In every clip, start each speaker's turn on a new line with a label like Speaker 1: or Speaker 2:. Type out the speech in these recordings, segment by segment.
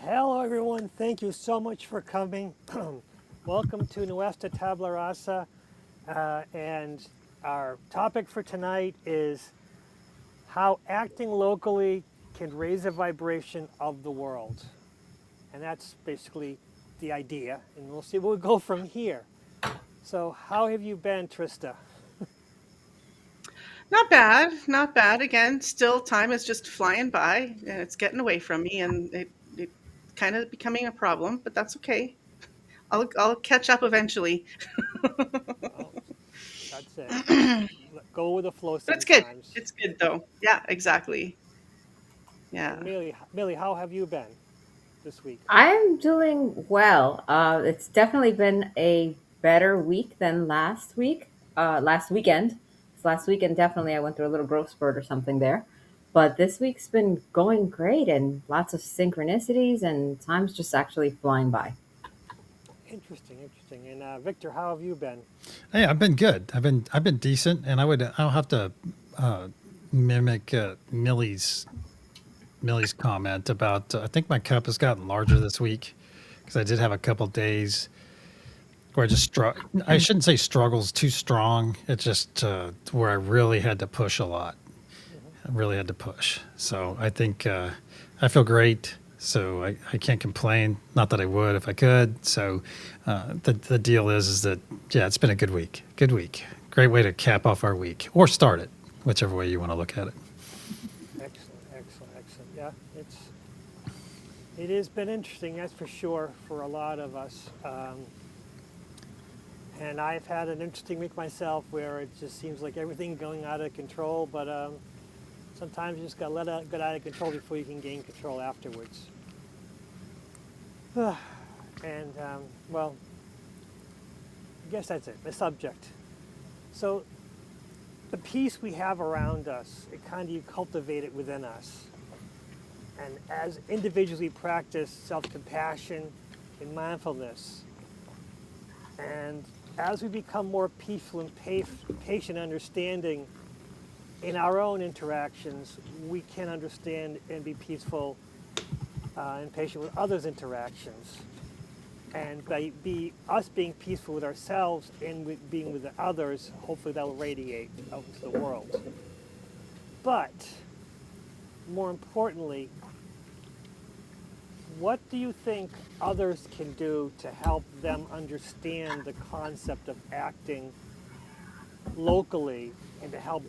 Speaker 1: Hello, everyone. Thank you so much for coming. Welcome to Nuestra Tabla Rasa. And our topic for tonight is how acting locally can raise the vibration of the world. And that's basically the idea. And we'll see where we go from here. So, how have you been, Trista?
Speaker 2: Not bad, not bad. Again, still time is just flying by and it's getting away from me and it kind of becoming a problem, but that's okay. I'll catch up eventually.
Speaker 1: Well, that's it. Just
Speaker 2: But
Speaker 1: go with the flow
Speaker 2: it's good.
Speaker 1: sometimes.
Speaker 2: It's good though. Yeah, exactly.
Speaker 1: And
Speaker 2: Yeah.
Speaker 1: Millie, how have you been this week?
Speaker 3: I'm doing well. It's definitely been a better week than last week, last weekend. 'Cause last weekend, definitely, I went through a little growth spurt or something there. But this week's been going great and lots of synchronicities, and time's just actually flying by.
Speaker 1: Interesting, interesting. And Victor, how have you been?
Speaker 4: Hey, I've been good. I've been decent, and I'll have to uh, mimic Millie's comment about. I think my cup has gotten larger this week because I did have a couple days where I just I shouldn't say struggles too strong. It's just where I really had to push a lot.
Speaker 1: Mhm.
Speaker 4: I really had to push. So I think I feel great. So I can't complain. Not that I would if I could. So the deal is that yeah, it's been a good week. Good week. Great way to cap off our week or start it, whichever way you want to look at it.
Speaker 1: Excellent, excellent, excellent. Yeah, it has been interesting, that's for sure, for a lot of us. And I've had an interesting week myself, where it just seems like everything going out of control. But sometimes you just got to let it get out of control before you can gain control afterwards. And well, I guess that's it. The subject. So the peace we have around us, it kind of you cultivate it within us. And as individuals, we practice self-compassion and mindfulness. And as we become more peaceful and patient, understanding in our own interactions, we can understand and be peaceful and patient with others' interactions. And by us being peaceful with ourselves and with being with the others, hopefully that will radiate out into the world. But more importantly, what do you think others can do to help them understand the concept of acting locally and to help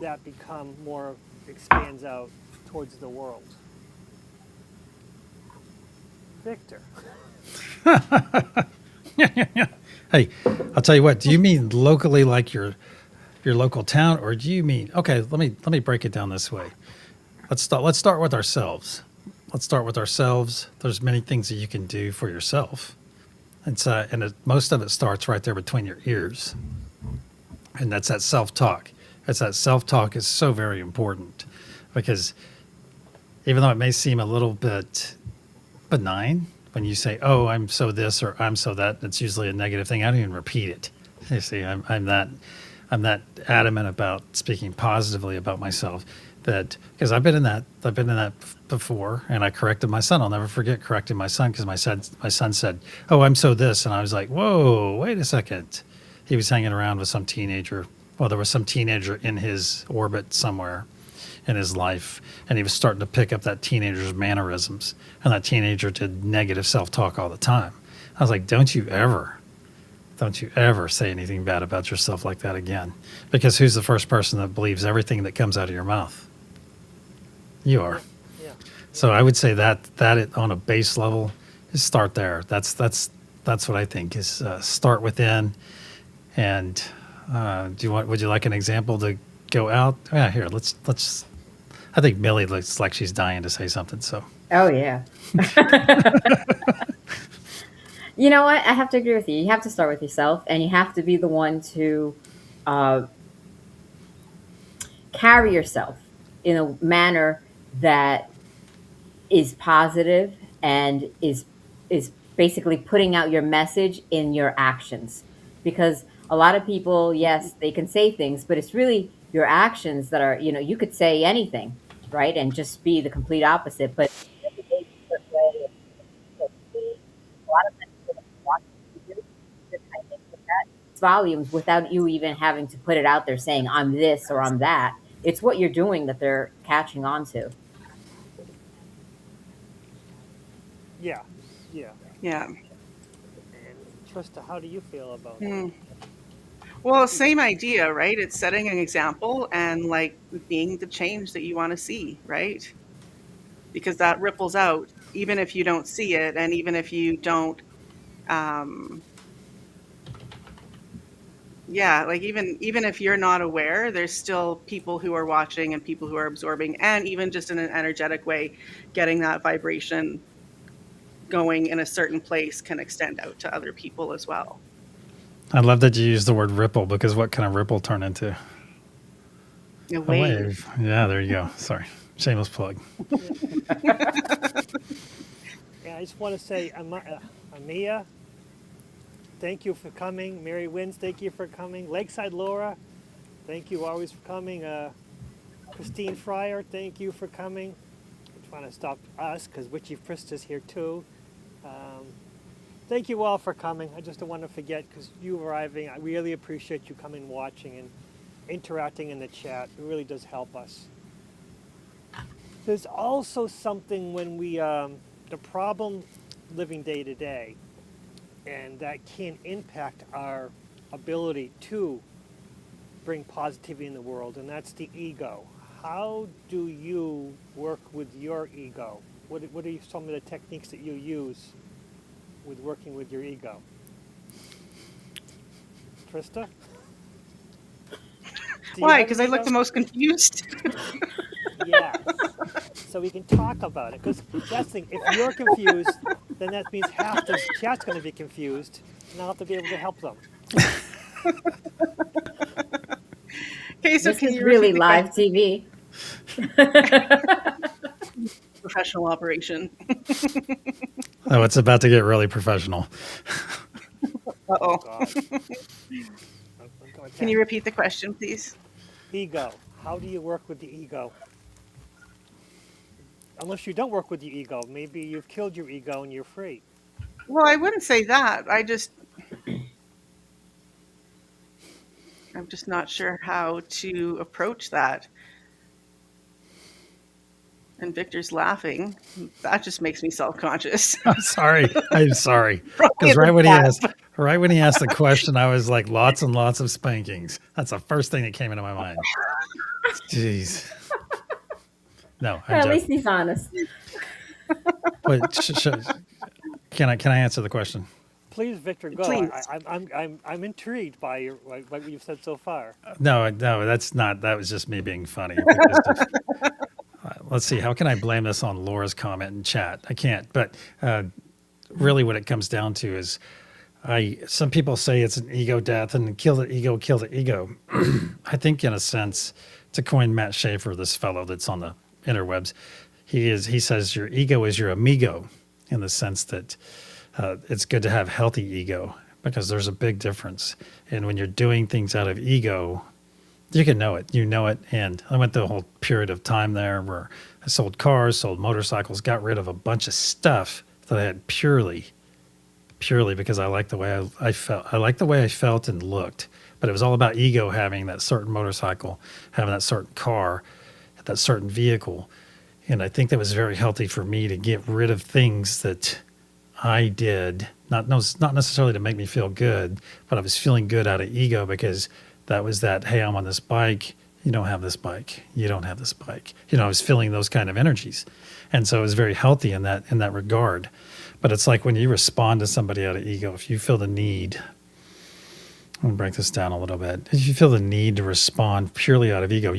Speaker 1: that become more, expands out towards the world? Victor.
Speaker 4: Hey, I'll tell you what. Do you mean locally, like your local town, or do you mean okay? Let me break it down this way. Let's start with ourselves. Let's start with ourselves. There's many things that you can do for yourself. Most of it starts right there between your ears, and that's that self-talk. That self-talk is so very important because even though it may seem a little bit benign when you say, "Oh, I'm so this" or "I'm so that," it's usually a negative thing. I don't even repeat it. You see, I'm that adamant about speaking positively about myself that because I've been in that before, and I corrected my son. I'll never forget correcting my son because my son said, "Oh, I'm so this," and I was like, "Whoa, wait a second." He was hanging around with some teenager. Well, there was some teenager in his orbit somewhere in his life, and he was starting to pick up that teenager's mannerisms, and that teenager did negative self-talk all the time. I was like, don't you ever say anything bad about yourself like that again, because who's the first person that believes everything that comes out of your mouth? You are.
Speaker 1: Yeah, yeah,
Speaker 4: So
Speaker 1: yeah.
Speaker 4: I would say that it, on a base level, is start there. That's what I think is start within. And would you like an example to go out? Yeah, here, let's. I think Millie looks like she's dying to say something. So
Speaker 3: Oh, yeah. You know what? I have to agree with you. You have to start with yourself, and you have to be the one to uh, carry yourself in a manner that is positive and is basically putting out your message in your actions, because a lot of people, yes, they can say things, but it's really your actions that are, you could say anything, right, and just be the complete opposite, but volumes without you even having to put it out there saying I'm this or I'm that. It's what you're doing that they're catching on to.
Speaker 1: Yeah, yeah.
Speaker 2: Yeah.
Speaker 1: And Trista, how do you feel about that?
Speaker 2: Hmm. Well, same idea, right? It's setting an example and like being the change that you want to see, right? Because that ripples out, even if you don't see it, and even if you don't, um, yeah, like even if you're not aware, there's still people who are watching and people who are absorbing, and even just in an energetic way, getting that vibration going in a certain place can extend out to other people as well.
Speaker 4: I love that you use the word ripple, because what can a ripple turn into?
Speaker 2: A
Speaker 4: A
Speaker 2: wave.
Speaker 4: wave. Yeah, there you go. Sorry. Shameless plug.
Speaker 1: Yeah, I just want to say, Amia, thank you for coming. Mary Wins, thank you for coming. Lakeside Laura, thank you always for coming. Christine Fryer, thank you for coming. I'm trying to stop us because Witchy Prista's here too. Thank you all for coming. I just don't want to forget, because you arriving, I really appreciate you coming, watching, and interacting in the chat. It really does help us. There's also something when we, the problem living day to day, and that can impact our ability to bring positivity in the world, and that's the ego. How do you work with your ego? What are some of the techniques that you use with working with your ego? Trista? Do you
Speaker 2: Why?
Speaker 1: have
Speaker 2: Because
Speaker 1: an
Speaker 2: I look
Speaker 1: ego?
Speaker 2: the most confused.
Speaker 1: Yes. So we can talk about it, because that's the thing. If you're confused, then that means half the chat's going to be confused, and I'll have to be able to help them.
Speaker 2: Okay, so
Speaker 3: This
Speaker 2: can
Speaker 3: is
Speaker 2: you
Speaker 3: really
Speaker 2: repeat the
Speaker 3: live
Speaker 2: question?
Speaker 3: TV.
Speaker 2: Professional operation.
Speaker 4: Oh, it's about to get really professional.
Speaker 2: Uh-oh.
Speaker 1: God.
Speaker 2: Can you repeat the question, please?
Speaker 1: Ego. How do you work with the ego? Unless you don't work with the ego, maybe you've killed your ego and you're free.
Speaker 2: Well, I wouldn't say that. I'm just not sure how to approach that. And Victor's laughing. That just makes me self-conscious.
Speaker 4: I'm sorry. I'm sorry.
Speaker 2: Probably
Speaker 4: Because
Speaker 2: in the chat.
Speaker 4: right when he asked the question, I was like, lots and lots of spankings. That's the first thing that came into my mind. Jeez. No, I'm
Speaker 3: At
Speaker 4: joking.
Speaker 3: least he's honest.
Speaker 4: But can I answer the question?
Speaker 1: Please, Victor, go.
Speaker 2: Please.
Speaker 1: I'm intrigued by what you've said so far.
Speaker 4: No, that's not. That was just me being funny. Because let's see. How can I blame this on Laura's comment in chat? I can't. But really, what it comes down to is, some people say it's an ego death and kill the ego, kill the ego. I think, in a sense, to coin Matt Schaefer, this fellow that's on the interwebs, he says your ego is your amigo, in the sense that it's good to have healthy ego, because there's a big difference. And when you're doing things out of ego, you can know it. You know it. And I went through a whole period of time there where I sold cars, sold motorcycles, got rid of a bunch of stuff that I had purely because I liked the way I felt. I liked the way I felt and looked. But it was all about ego, having that certain motorcycle, having that certain car, that certain vehicle. And I think that was very healthy for me to get rid of things that I did, not necessarily to make me feel good, but I was feeling good out of ego, because that was that, hey, I'm on this bike, you don't have this bike, you don't have this bike. I was feeling those kind of energies. And so it was very healthy in that regard. But it's like when you respond to somebody out of ego, if you feel the need, I'm going to break this down a little bit. If you feel the need to respond purely out of ego,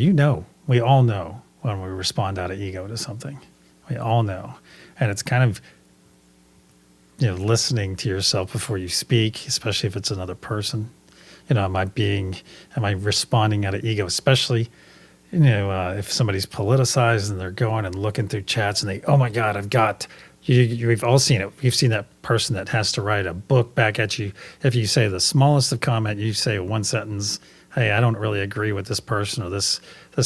Speaker 4: we all know when we respond out of ego to something. We all know. And it's kind of, listening to yourself before you speak, especially if it's another person. Am I responding out of ego, especially, if somebody's politicized and they're going and looking through chats and oh my God, we've all seen it. You've seen that person that has to write a book back at you. If you say the smallest of comment, you say one sentence, hey, I don't really agree with this person or this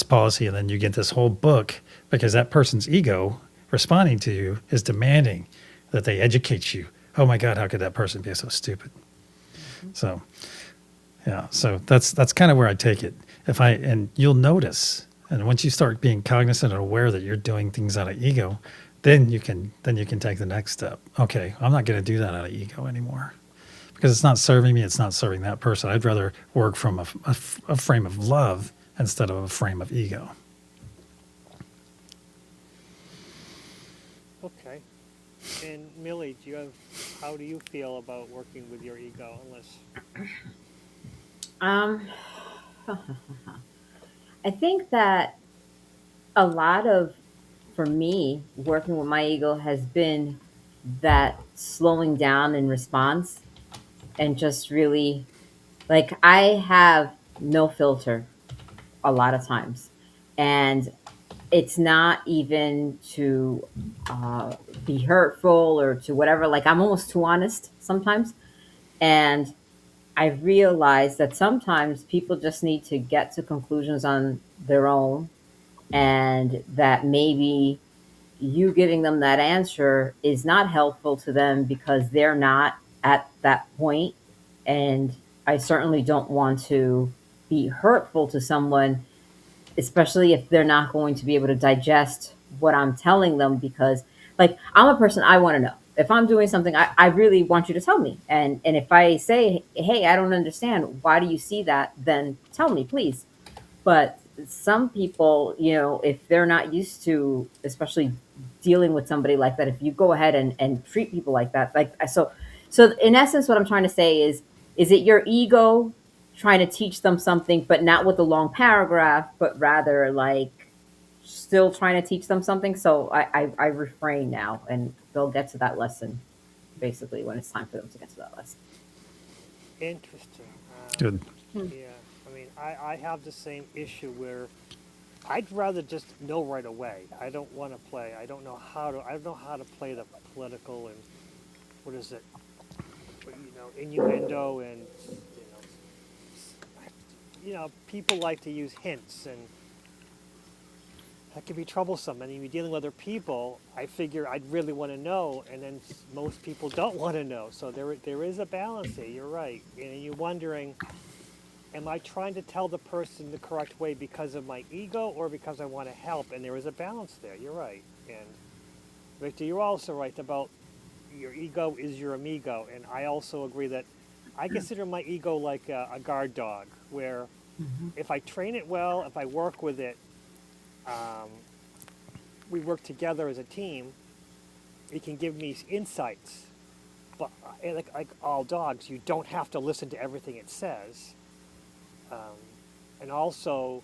Speaker 4: policy. And then you get this whole book, because that person's ego responding to you is demanding that they educate you. Oh my God, how could that person be so stupid? So Yeah, so that's kind of where I take it. If I and you'll notice, and once you start being cognizant and aware that you're doing things out of ego, then you can take the next step. Okay, I'm not going to do that out of ego anymore because it's not serving me. It's not serving that person. I'd rather work from a frame of love instead of a frame of ego.
Speaker 1: Okay. And Millie, how do you feel about working with your ego? Unless,
Speaker 3: Um, I think that a lot of, for me, working with my ego has been that slowing down in response and just really, like, I have no filter a lot of times. And it's not even to be hurtful or to whatever. Like, I'm almost too honest sometimes. And I realize that sometimes people just need to get to conclusions on their own, and that maybe you giving them that answer is not helpful to them because they're not at that point. And I certainly don't want to be hurtful to someone, especially if they're not going to be able to digest what I'm telling them, because, like, I'm a person, I want to know. If I'm doing something, I really want you to tell me. And if I say, hey, I don't understand, why do you see that? Then tell me, please. But some people, if they're not used to, especially dealing with somebody like that, if you go ahead and treat people like that, like, so in essence, what I'm trying to say is it your ego trying to teach them something, but not with a long paragraph, but rather like still trying to teach them something? So I refrain now, and they'll get to that lesson basically when it's time for them to get to that lesson.
Speaker 1: interesting.
Speaker 4: Good.
Speaker 2: Hmm.
Speaker 1: Yeah. I mean, I have the same issue where I'd rather just know right away. I don't want to play. I don't know how to play the political and what is it? Innuendo and people like to use hints and that can be troublesome. And you're dealing with other people. I figure I'd really want to know, and then most people don't want to know. So there is a balance there. You're right, and you're wondering, am I trying to tell the person the correct way because of my ego or because I want to help? And there is a balance there. You're right. And Victor, you're also right about your ego is your amigo. And I also agree that I consider my ego like a guard dog, where if I train it well, if I work with it, um, we work together as a team, it can give me insights. But like all dogs, you don't have to listen to everything it says. Um, and also,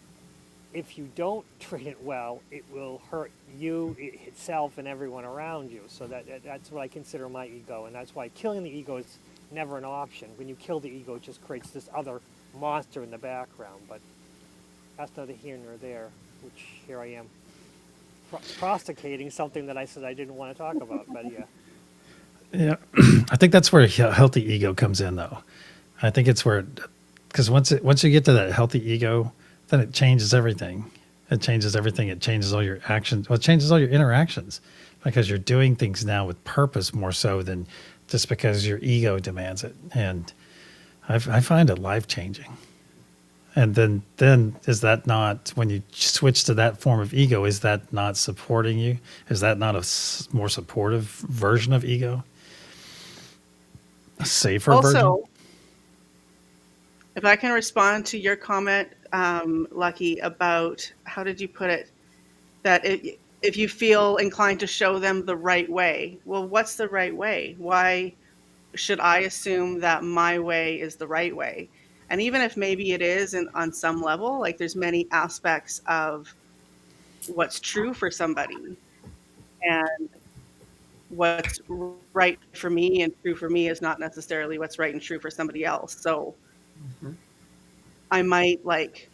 Speaker 1: if you don't train it well, it will hurt you, itself, and everyone around you. So that's what I consider my ego, and that's why killing the ego is never an option. When you kill the ego, it just creates this other monster in the background. But that's neither here nor there. Which here I am, prosticating something that I said I didn't want to talk about. But yeah,
Speaker 4: Yeah, I think that's where a healthy ego comes in, though. I think it's where, because once you get to that healthy ego, then it changes everything. It changes everything. It changes all your actions. Well, it changes all your interactions because you're doing things now with purpose more so than just because your ego demands it. And I find it life changing. And then is that not, when you switch to that form of ego, is that not supporting you? Is that not a more supportive version of ego? A safer version?
Speaker 2: Also, if I can respond to your comment, Lucky, about how did you put it? That if you feel inclined to show them the right way, well, what's the right way? Why should I assume that my way is the right way? And even if maybe it is, and on some level, like there's many aspects of what's true for somebody, and what's right for me and true for me is not necessarily what's right and true for somebody else. So
Speaker 3: Mhm.
Speaker 2: I might like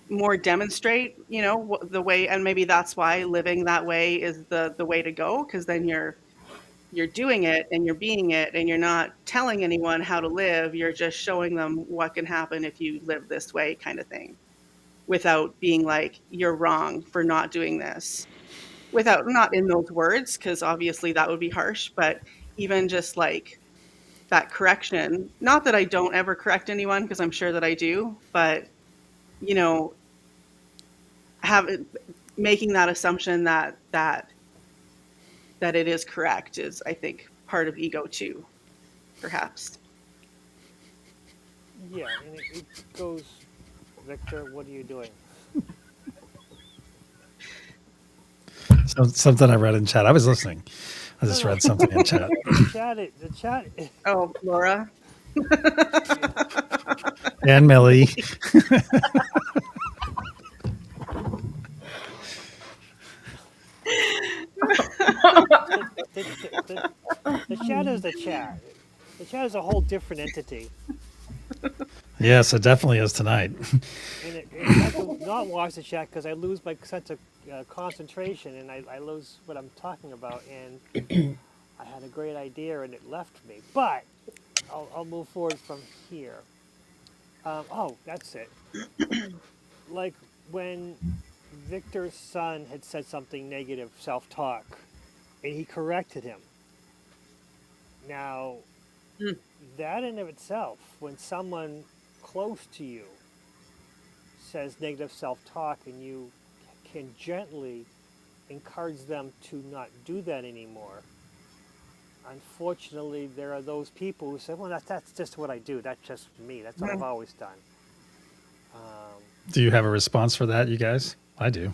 Speaker 2: more demonstrate, the way, and maybe that's why living that way is the way to go, because then you're doing it and you're being it, and you're not telling anyone how to live. You're just showing them what can happen if you live this way, kind of thing, without being like, you're wrong for not doing this, without, not in those words, because obviously that would be harsh, but even just like that correction. Not that I don't ever correct anyone, because I'm sure that I do, but you know, have making that assumption that it is correct is, I think, part of ego too, perhaps.
Speaker 1: Yeah, and it goes, Victor, what are you doing?
Speaker 4: So, something I read in chat. I was listening. I just
Speaker 1: No,
Speaker 4: read something in chat.
Speaker 1: the chat,
Speaker 2: Oh, Laura.
Speaker 1: yeah.
Speaker 4: And Millie.
Speaker 1: The, the chat is the chat. The chat is a whole different entity.
Speaker 4: Yes, it definitely is tonight.
Speaker 1: And I have to not watch the chat because I lose my sense of concentration and I lose what I'm talking about. And I had a great idea and it left me. But I'll move forward from here. Oh, that's it. Like when Victor's son had said something negative, self talk, and he corrected him. Now,
Speaker 2: Mm.
Speaker 1: that in of itself, when someone close to you says negative self talk and you can gently encourage them to not do that anymore, unfortunately, there are those people who say, well, that's just what I do. That's just me. That's what I've always done.
Speaker 4: Do you have a response for that, you guys? I do.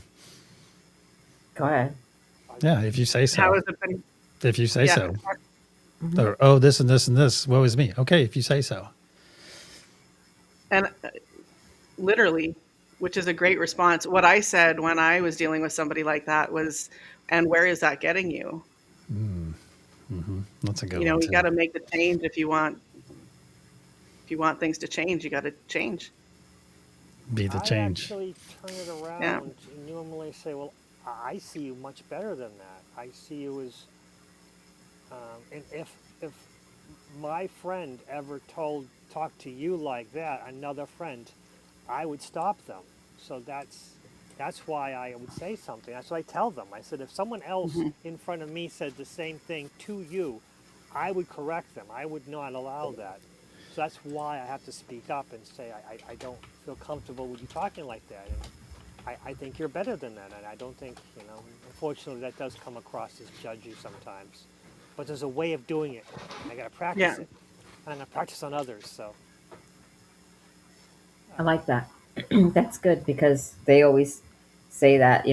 Speaker 3: Go ahead.
Speaker 4: Yeah, if you say
Speaker 2: How
Speaker 4: so.
Speaker 2: has it been?
Speaker 4: If you say
Speaker 2: Yeah.
Speaker 4: so. Or, oh, this and this and this. Woe is me. Okay, if you say so.
Speaker 2: And literally, which is a great response. What I said when I was dealing with somebody like that was, and where is that getting you?
Speaker 4: That's a good
Speaker 2: You know,
Speaker 4: one
Speaker 2: you
Speaker 4: too.
Speaker 2: got to make the change if you want things to change, you got to change.
Speaker 4: Be the
Speaker 1: I
Speaker 4: change.
Speaker 1: actually turn it around
Speaker 2: Yeah.
Speaker 1: and normally say, well, I see you much better than that. I see you as, and if my friend ever talked to you like that, another friend, I would stop them. So that's why I would say something. That's what I tell them. I said if someone else
Speaker 2: Hmm.
Speaker 1: in front of me said the same thing to you, I would correct them. I would not allow that. So that's why I have to speak up and say I don't feel comfortable with you talking like that. And I think you're better than that. And I don't think, unfortunately that does come across as judgy sometimes. But there's a way of doing it. And I got to practice
Speaker 2: Yeah.
Speaker 1: it. And I practice on others. So
Speaker 3: I like that. That's good because they always say that,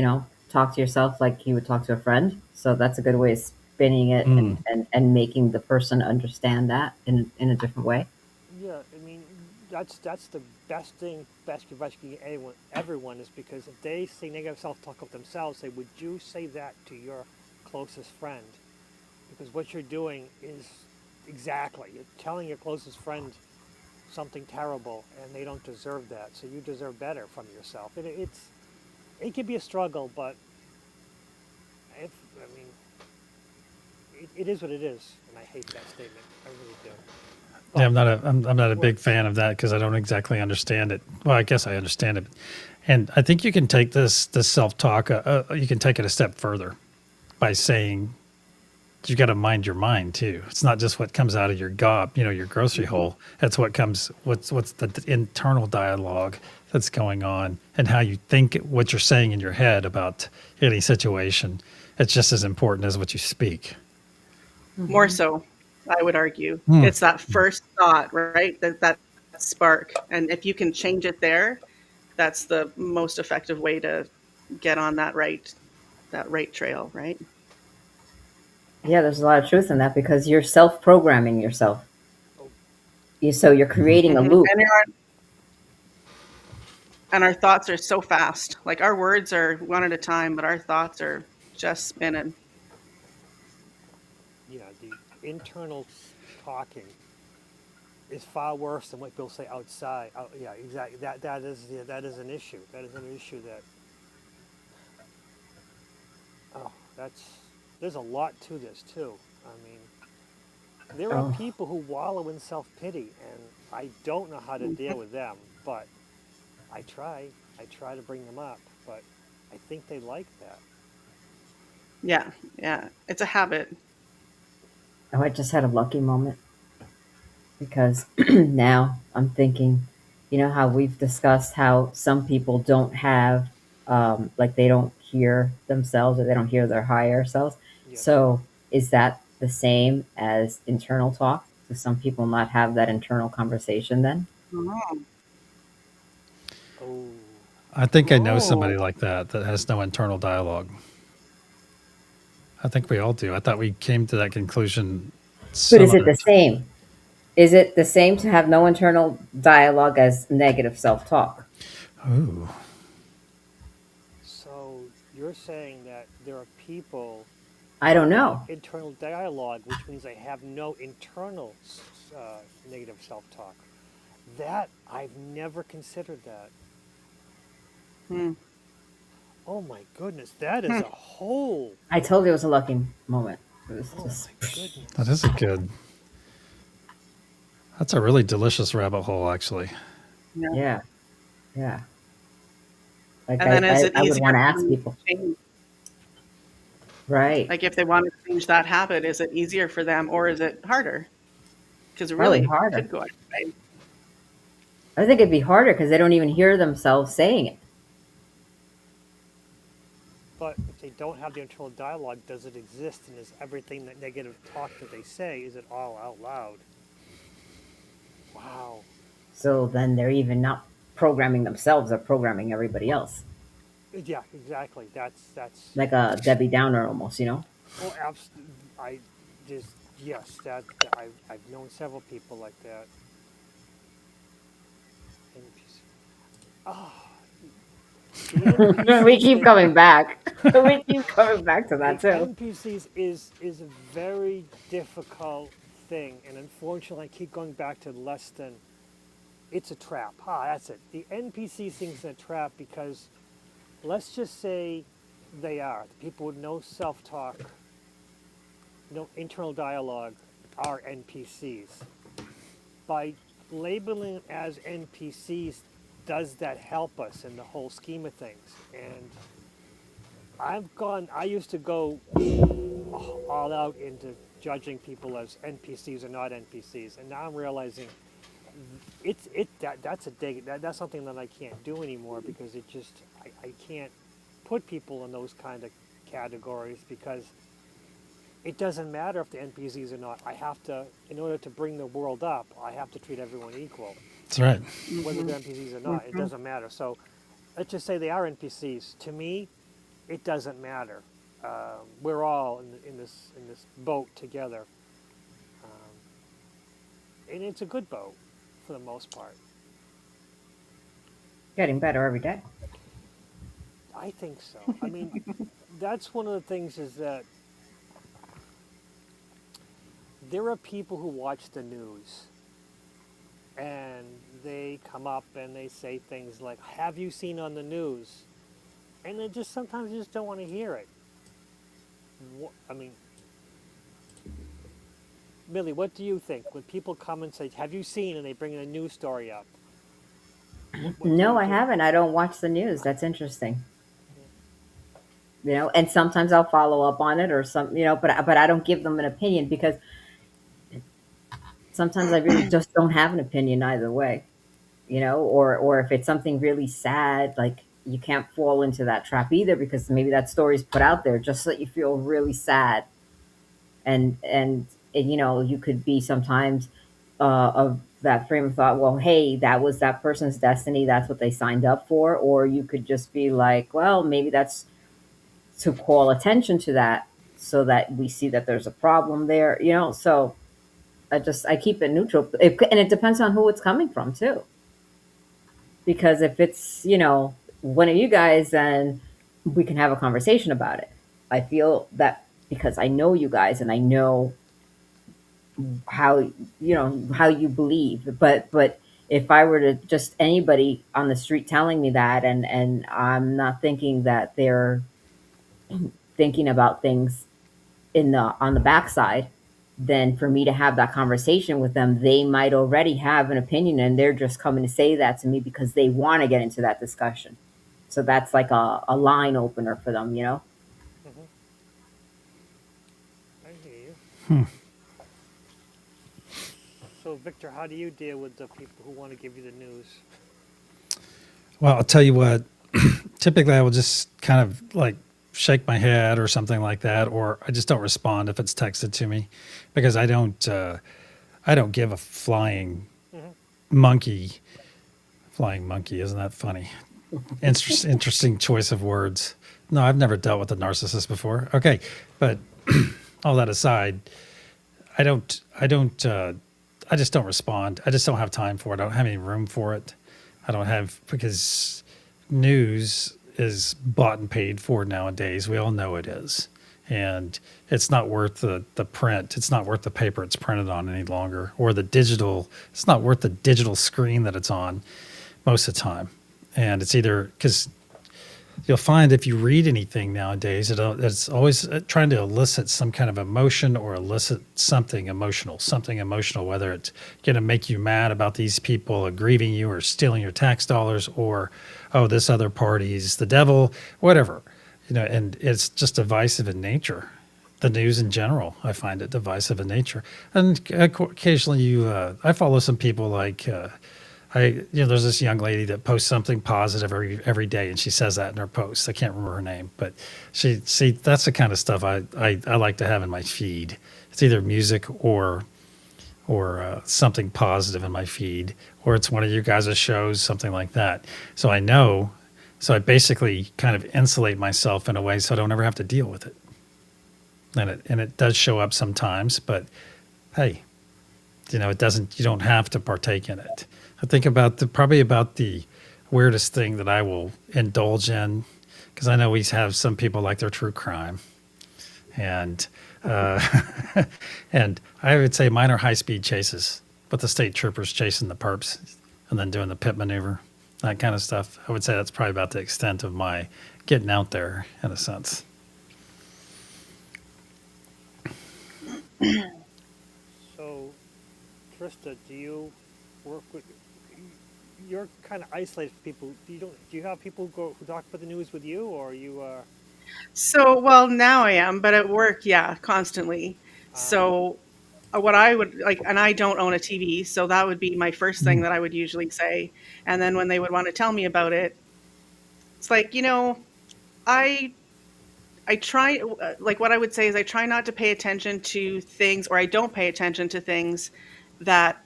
Speaker 3: talk to yourself like you would talk to a friend. So that's a good way of spinning it and making the person understand that in a different way.
Speaker 1: yeah, I mean, that's the best thing, best advice you can give everyone is because if they say negative self-talk of themselves, say, would you say that to your closest friend? Because what you're doing is exactly, you're telling your closest friend something terrible and they don't deserve that. So you deserve better from yourself. It can be a struggle, but I mean, it is what it is. And I hate that statement. I really do.
Speaker 4: Yeah, I'm not a big
Speaker 1: Works.
Speaker 4: fan of that because I don't exactly understand it. Well, I guess I understand it, and I think you can take this self talk. You can take it a step further by saying you got to mind your mind too. It's not just what comes out of your gob, your grocery hole. That's what comes. What's the internal dialogue that's going on, and how you think what you're saying in your head about any situation. It's just as important as what you speak.
Speaker 2: More so, I would argue.
Speaker 4: Hmm.
Speaker 2: It's that first thought, right? That spark. And if you can change it there, that's the most effective way to get on that right trail, right?
Speaker 3: Yeah, there's a lot of truth in that because you're self-programming yourself.
Speaker 1: Oh,
Speaker 3: So you're creating a
Speaker 2: Hmm.
Speaker 3: loop.
Speaker 2: And our thoughts are so fast. Like our words are one at a time, but our thoughts are just spinning.
Speaker 1: yeah, the internal talking is far worse than what people say outside. Yeah, exactly. That is an issue. That is an issue that that's there's a lot to this too. I mean, there are
Speaker 3: Oh,
Speaker 1: people who wallow in self pity, and I don't know how to deal with them, but I try. I try to bring them up, but I think they like that.
Speaker 2: Yeah, yeah. It's a habit.
Speaker 3: oh, I just had a lucky moment. because now I'm thinking, you know, how we've discussed how some people don't have, like they don't hear themselves or they don't hear their higher selves.
Speaker 1: Yes.
Speaker 3: So is that the same as internal talk? Do some people not have that internal conversation then?
Speaker 2: Oh.
Speaker 1: Oh,
Speaker 4: I think I know
Speaker 2: Oh.
Speaker 4: somebody like that that has no internal dialogue. I think we all do. I thought we came to that conclusion
Speaker 3: But
Speaker 4: some
Speaker 3: is it
Speaker 4: other
Speaker 3: the
Speaker 4: time.
Speaker 3: same? Is it the same to have no internal dialogue as negative self talk?
Speaker 4: Ooh.
Speaker 1: so you're saying that there are people
Speaker 3: I don't
Speaker 1: without
Speaker 3: know.
Speaker 1: internal dialogue, which means they have no internal negative self-talk. That I've never considered that.
Speaker 2: Hmm.
Speaker 1: Oh my goodness, that is
Speaker 2: Hmm.
Speaker 1: a whole.
Speaker 3: I told you it was a lucky moment. It was
Speaker 1: Oh
Speaker 3: just,
Speaker 1: my
Speaker 4: That
Speaker 1: goodness.
Speaker 4: is a good. That's a really delicious rabbit hole, actually.
Speaker 2: Yeah.
Speaker 3: yeah, yeah. Like
Speaker 2: And then is it
Speaker 3: I would
Speaker 2: easier
Speaker 3: want to
Speaker 2: for
Speaker 3: ask
Speaker 2: them to
Speaker 3: people,
Speaker 2: change?
Speaker 3: right?
Speaker 2: Like if they want to change that habit, is it easier for them or is it harder? Because
Speaker 3: Probably
Speaker 2: really, it
Speaker 3: harder.
Speaker 2: could go either way.
Speaker 3: I think it'd be harder because they don't even hear themselves saying it.
Speaker 1: But if they don't have the internal dialogue, does it exist? And is everything that negative talk that they say, is it all out loud? Wow.
Speaker 3: So then they're even not programming themselves; they're programming everybody else,
Speaker 1: Yeah, exactly. That's.
Speaker 3: like a Debbie Downer almost. You know?
Speaker 1: Oh, absolutely. I just yes, I've known several people like that. NPC. Ah, the
Speaker 3: We
Speaker 1: NPCs
Speaker 3: keep
Speaker 1: thing.
Speaker 3: coming back. We keep coming back to that
Speaker 1: The
Speaker 3: too.
Speaker 1: NPCs is a very difficult thing, and unfortunately, I keep going back to less than. It's a trap. Ah, that's it. The NPC thing's a trap because let's just say they are the people with no self-talk, no internal dialogue, are NPCs. By labeling it as NPCs, does that help us in the whole scheme of things? And I used to go all out into judging people as NPCs or not NPCs, and now I'm realizing that's a dig. That's something that I can't do anymore because it just I can't put people in those kind of categories because it doesn't matter if the NPCs or not. I have to, in order to bring the world up, I have to treat everyone equal,
Speaker 4: That's right.
Speaker 1: whether
Speaker 2: Hmm.
Speaker 1: they're NPCs or not. It
Speaker 2: Hmm.
Speaker 1: doesn't matter. So let's just say they are NPCs. To me, it doesn't matter. We're all in this boat together, um, and it's a good boat for the most part.
Speaker 3: Getting better every day.
Speaker 1: I think so. I mean, that's one of the things is that there are people who watch the news and they come up and they say things like, "Have you seen on the news?" And they just sometimes you just don't want to hear it. I mean, Millie, what do you think when people come and say, "Have you seen?" and they bring a news story up? What do
Speaker 3: No,
Speaker 1: you
Speaker 3: I
Speaker 1: do?
Speaker 3: haven't. I don't watch the news. That's interesting.
Speaker 1: Yeah.
Speaker 3: You know, and sometimes I'll follow up on it or some, you know, but I don't give them an opinion because sometimes I really just don't have an opinion either way. You know, or if it's something really sad, like you can't fall into that trap either because maybe that story's put out there just so that you feel really sad and you know you could be sometimes of that frame of thought, well, hey, that was that person's destiny, that's what they signed up for, or you could just be like, well, maybe that's to call attention to that so that we see that there's a problem there, you know. So I keep it neutral, and it depends on who it's coming from too, because if it's, you know, one of you guys, then we can have a conversation about it. I feel that because I know you guys and I know how, you know, how you believe, but if I were to just anybody on the street telling me that, and I'm not thinking that they're thinking about things in the on the backside, then for me to have that conversation with them, they might already have an opinion and they're just coming to say that to me because they want to get into that discussion. So that's like a line opener for them, you know.
Speaker 1: Hmm. I hear you. So, Victor, how do you deal with the people who want to give you the news?
Speaker 4: Well, I'll tell you what. Typically, I will just kind of like shake my head or something like that, or I just don't respond if it's texted to me, because I don't give a flying monkey. Flying monkey, isn't that funny? Interesting choice of words. No, I've never dealt with a narcissist before. Okay, but all that aside, I just don't respond. I just don't have time for it. I don't have any room for it. I don't have, because news is bought and paid for nowadays. We all know it is. And it's not worth the print. It's not worth the paper it's printed on any longer, or the digital. It's not worth the digital screen that it's on most of the time. And it's either, because you'll find if you read anything nowadays, it's always trying to elicit some kind of emotion, or elicit something emotional, whether it's going to make you mad about these people aggrieving you or stealing your tax dollars, or, oh, this other party's the devil, whatever. And it's just divisive in nature. The news in general, I find it divisive in nature. And occasionally I follow some people like, there's this young lady that posts something positive every day, and she says that in her posts. I can't remember her name, but that's the kind of stuff I like to have in my feed. It's either music or something positive in my feed, or it's one of you guys' shows, something like that. So I basically kind of insulate myself in a way so I don't ever have to deal with it. And it does show up sometimes, but hey, you don't have to partake in it. I think probably about the weirdest thing that I will indulge in, because I know we have some people like their true crime, and and I would say mine are high-speed chases, with the state troopers chasing the perps and then doing the pit maneuver, that kind of stuff. I would say that's probably about the extent of my getting out there, in a sense.
Speaker 1: So, Trista, do you work with? You're kind of isolated from people. Do you have people who talk about the news with you, or are you?
Speaker 2: So, well, now I am, but at work, yeah, constantly. So, what I would like, and I don't own a TV, so that would be my first thing that I would usually say. And then when they would want to tell me about it, it's like, I try, like what I would say is I try not to pay attention to things, or I don't pay attention to things that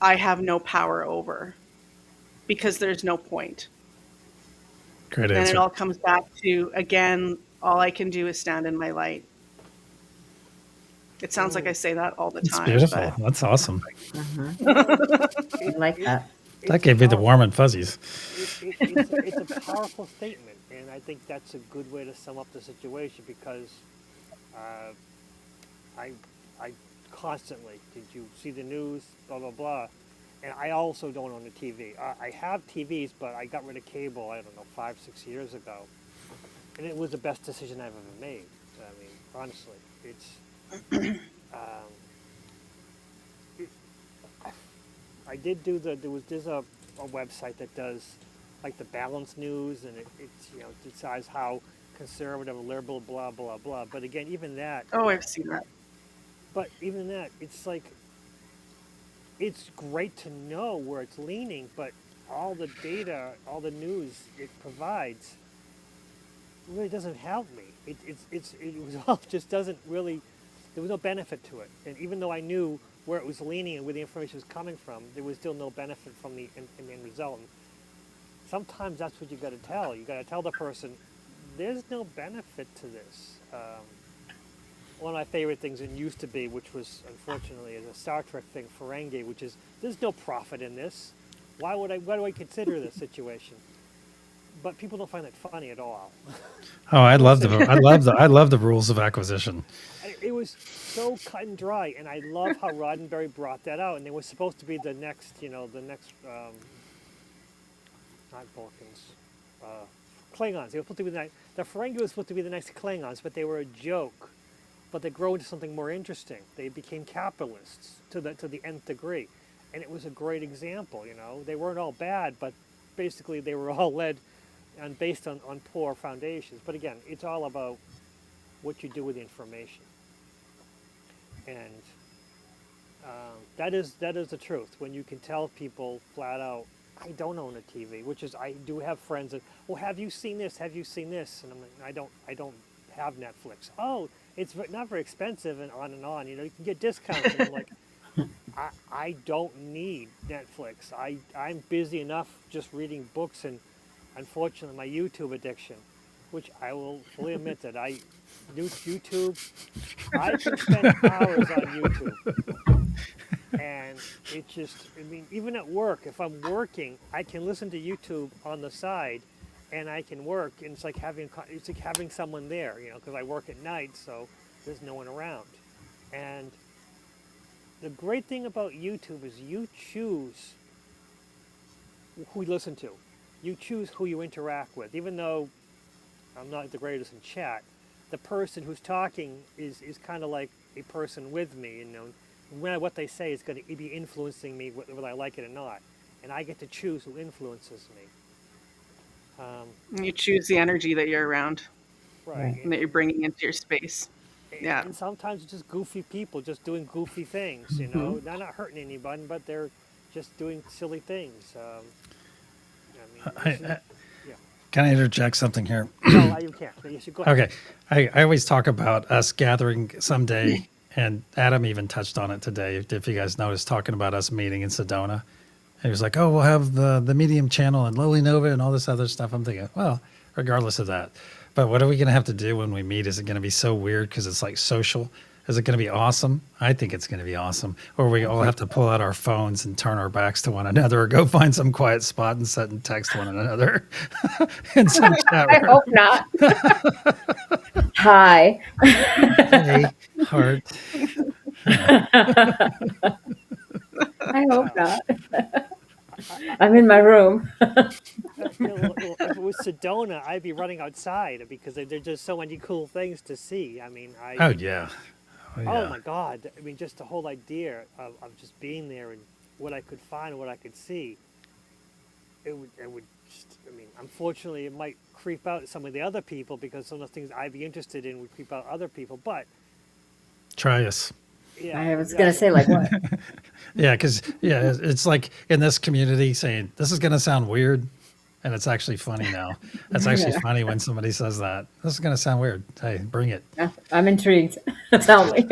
Speaker 2: I have no power over, because there's no point.
Speaker 4: Great
Speaker 2: Then it
Speaker 4: answer.
Speaker 2: all comes back to, again, all I can do is stand in my light. It sounds like I say that all the
Speaker 4: It's
Speaker 2: time,
Speaker 4: beautiful.
Speaker 2: but
Speaker 4: That's awesome.
Speaker 3: I like that.
Speaker 4: That gave me the warm and fuzzies.
Speaker 1: It's a powerful statement, and I think that's a good way to sum up the situation, because I constantly, did you see the news, blah, blah, blah. And I also don't own a TV. I have TVs, but I got rid of cable, I don't know, 5-6 years ago. And it was the best decision I've ever made. I mean, honestly, I did do there's a website that does like the balanced news, and it decides how conservative or liberal, blah, blah, blah. But again, even that,
Speaker 2: oh, I've seen that.
Speaker 1: it's like, it's great to know where it's leaning, but all the data, all the news it provides really doesn't help me. It was all just doesn't really, there was no benefit to it. And even though I knew where it was leaning and where the information was coming from, there was still no benefit from the end result. And sometimes that's what you got to tell. You got to tell the person, there's no benefit to this. One of my favorite things, and used to be, which was unfortunately is a Star Trek thing, Ferengi, which is, there's no profit in this. Why do I consider this situation? But people don't find that funny at all.
Speaker 4: Oh, I love the rules of acquisition.
Speaker 1: It was so cut and dry, and I love how Roddenberry brought that out. And they were supposed to be the next, not Vulcans, Klingons. They were supposed to be the Ferengi was supposed to be the next Klingons, but they were a joke. But they grew into something more interesting. They became capitalists to the nth degree, and it was a great example. They weren't all bad, but basically they were all led and based on poor foundations. But again, it's all about what you do with the information. And That is the truth. When you can tell people flat out, I don't own a TV, which is I do have friends that, well, have you seen this? Have you seen this? And I'm like, I don't have Netflix. Oh, it's not very expensive, and on and on. You know, you can get discounts. And I'm like, I don't need Netflix. I'm busy enough just reading books and, unfortunately, my YouTube addiction, which I will fully admit that YouTube, I can spend hours on YouTube. And it just, I mean, even at work, if I'm working, I can listen to YouTube on the side and I can work. And it's like having someone there, you know, because I work at night, so there's no one around. And the great thing about YouTube is you choose who you listen to. You choose who you interact with. Even though I'm not the greatest in chat, the person who's talking is kind of like a person with me, you know. What they say is going to be influencing me whether I like it or not. And I get to choose who influences me.
Speaker 2: You choose the energy that you're around
Speaker 1: Right.
Speaker 2: and that you're bringing into your space. Yeah.
Speaker 1: And sometimes it's just goofy people just doing goofy things, you know. They're not hurting anybody, but they're just doing silly things. I mean, yeah.
Speaker 4: Can I interject something here?
Speaker 1: No, you can't. You should go ahead.
Speaker 4: Okay. I always talk about us gathering someday, and Adam even touched on it today. If you guys noticed, talking about us meeting in Sedona. And he was like, oh, we'll have the Medium channel and Lowly Nova and all this other stuff. I'm thinking, well, regardless of that. But what are we going to have to do when we meet? Is it going to be so weird because it's like social? Is it going to be awesome? I think it's going to be awesome. Or we all have to pull out our phones and turn our backs to one another, or go find some quiet spot and sit and text one another in some chat
Speaker 3: I
Speaker 4: room.
Speaker 3: hope not. Hi.
Speaker 4: Hey, heart.
Speaker 3: I hope not. I'm in my room.
Speaker 1: If it was Sedona, I'd be running outside because there's just so many cool things to see. I mean,
Speaker 4: Oh, yeah.
Speaker 1: Oh my God! I mean, just the whole idea of just being there and what I could find, what I could see. It would just, I mean, unfortunately, it might creep out some of the other people because some of the things I'd be interested in would creep out other people. But
Speaker 4: Try us.
Speaker 1: yeah,
Speaker 3: I was going to say, like, what?
Speaker 4: Yeah, because it's like in this community saying this is going to sound weird, and it's actually funny now. It's actually funny when somebody says that. This is going to sound weird. Hey, bring it.
Speaker 3: I'm intrigued. Tell me.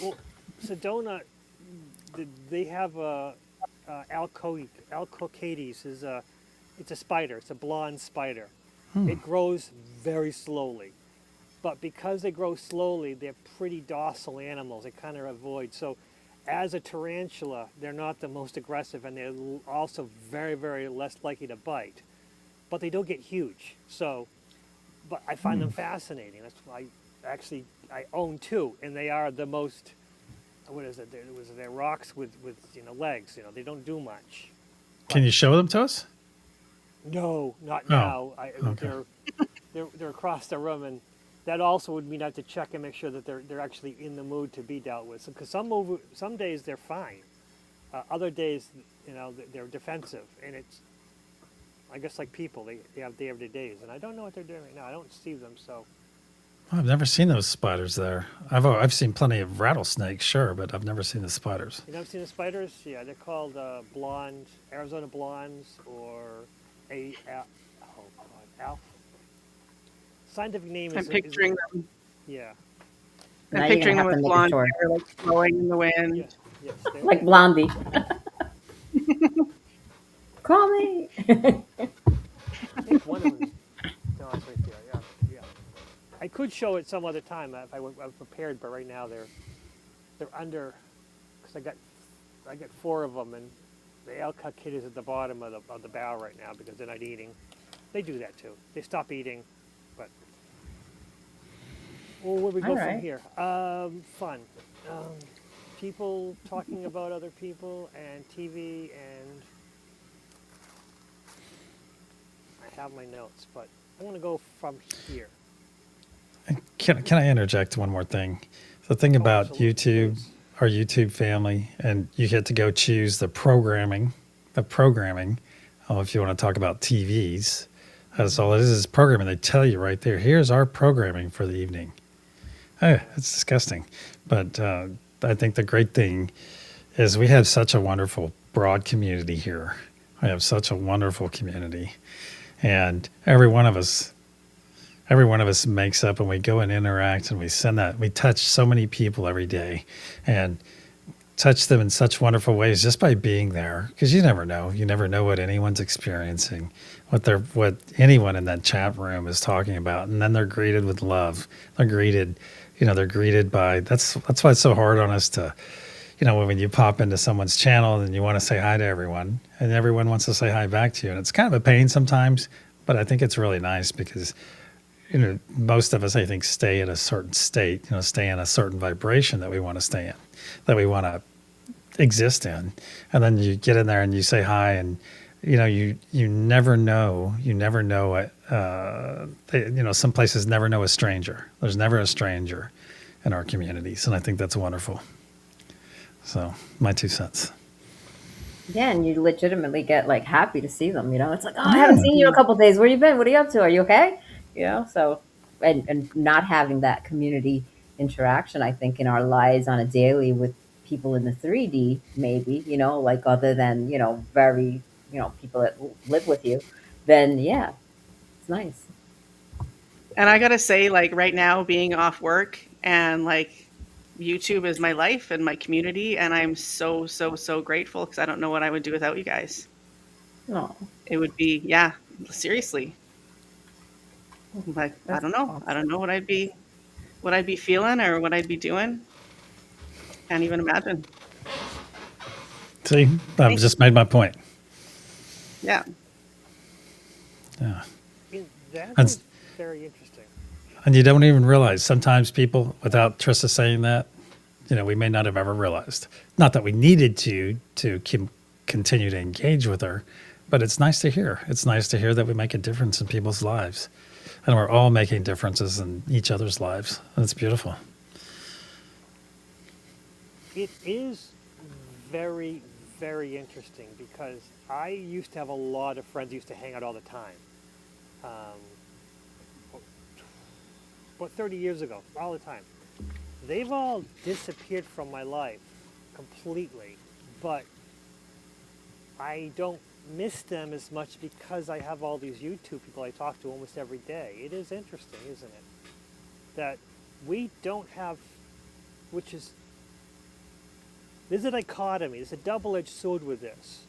Speaker 1: Well, Sedona, they have Alcocates is it's a spider. It's a blonde spider. It grows very slowly. But because they grow slowly, they're pretty docile animals. They kind of avoid. So as a tarantula, they're not the most aggressive, and they're also very, very less likely to bite. But they don't get huge. So, but I find them fascinating. That's why I own two, and they are the most, what is it? They're rocks with legs. You know, they don't do much.
Speaker 4: Can you show them to us?
Speaker 1: No, not
Speaker 4: Oh,
Speaker 1: now.
Speaker 4: okay.
Speaker 1: They're across the room, and that also would mean I have to check and make sure that they're actually in the mood to be dealt with. Because some days they're fine, other days, you know, they're defensive, and it's, I guess, like people, they have their days, and I don't know what they're doing right now. I don't see them, so.
Speaker 4: I've never seen those spiders there. I've seen plenty of rattlesnakes, sure, but I've never seen the spiders.
Speaker 1: You never seen the spiders? Yeah, they're called blonde, Arizona blondes, or alpha. Scientific name
Speaker 2: I'm
Speaker 1: is.
Speaker 2: picturing them.
Speaker 1: Yeah.
Speaker 3: Now
Speaker 2: I'm
Speaker 3: you're
Speaker 2: picturing
Speaker 3: gonna
Speaker 2: them
Speaker 3: have to
Speaker 2: with
Speaker 3: make it
Speaker 2: blonde
Speaker 3: short.
Speaker 2: hair, like flowing in the wind.
Speaker 1: Yes.
Speaker 3: Like Blondie. Call me.
Speaker 1: I think one of them. No, it's right there. Yeah. I could show it some other time if I was prepared, but right now they're under, because I got 4 of them, and the alcock kid is at the bottom of the bow right now because they're not eating. They do that too. They stop eating, but. Well, where we go
Speaker 3: All
Speaker 1: from
Speaker 3: right.
Speaker 1: here? Fun. People talking about other people and TV, and I have my notes, but I want to go from here.
Speaker 4: Can I interject one more thing? The thing about
Speaker 1: absolutely,
Speaker 4: YouTube,
Speaker 1: please.
Speaker 4: our YouTube family, and you get to go choose the programming. Oh, if you want to talk about TVs, that's all it is programming. They tell you right there, here's our programming for the evening. Oh, it's disgusting. But I think the great thing is we have such a wonderful broad community here. We have such a wonderful community, and every one of us makes up, and we go and interact, and we send that. We touch so many people every day, and touch them in such wonderful ways just by being there. Because you never know. You never know what anyone's experiencing, what anyone in that chat room is talking about, and then they're greeted with love. They're greeted, they're greeted by. That's why it's so hard on us to. When you pop into someone's channel and you want to say hi to everyone, and everyone wants to say hi back to you, and it's kind of a pain sometimes, but I think it's really nice because most of us, I think, stay in a certain state, stay in a certain vibration that we want to stay in, that we want to exist in. And then you get in there and you say hi, and, you never know, some places never know a stranger. There's never a stranger in our communities. And I think that's wonderful. So my 2 cents.
Speaker 3: Yeah, and you legitimately get like happy to see them. It's like, oh, I haven't seen you in a couple of days. Where you been? What are you up to? Are you okay? So and not having that community interaction, I think, in our lives on a daily with people in the 3D, maybe, like other than very people that live with you, then yeah, it's nice.
Speaker 2: And I gotta say, like right now, being off work and like YouTube is my life and my community, and I'm so grateful because I don't know what I would do without you guys.
Speaker 3: No,
Speaker 2: It would be, seriously. Like I don't know.
Speaker 3: awesome.
Speaker 2: I don't know what I'd be feeling or what I'd be doing. Can't even imagine.
Speaker 4: See, I've just made my point.
Speaker 2: Yeah.
Speaker 4: Yeah.
Speaker 1: That
Speaker 4: And,
Speaker 1: is very interesting.
Speaker 4: and you don't even realize sometimes people, without Trista saying that, we may not have ever realized. Not that we needed to continue to engage with her, but it's nice to hear. It's nice to hear that we make a difference in people's lives. And we're all making differences in each other's lives. And it's beautiful.
Speaker 1: It is very, very interesting because I used to have a lot of friends who used to hang out all the time. About 30 years ago, all the time. They've all disappeared from my life completely, but I don't miss them as much because I have all these YouTube people I talk to almost every day. It is interesting, isn't it? That we don't have, there's a dichotomy, there's a double-edged sword with this.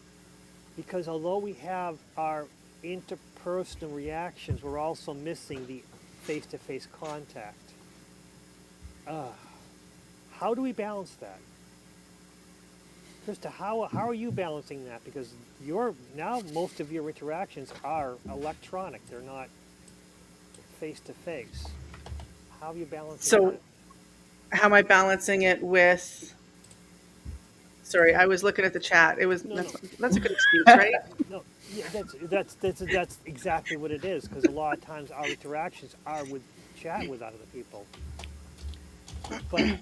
Speaker 1: Because although we have our interpersonal reactions, we're also missing the face-to-face contact. How do we balance that? Krista, how are you balancing that? Because now most of your interactions are electronic. They're not face-to-face. How are you balancing
Speaker 2: So
Speaker 1: that?
Speaker 2: how am I balancing it with? Sorry, I was looking at the chat.
Speaker 1: No.
Speaker 2: That's a good excuse, right?
Speaker 1: No, yeah, that's exactly what it is. Because a lot of times our interactions are with chat with other people. But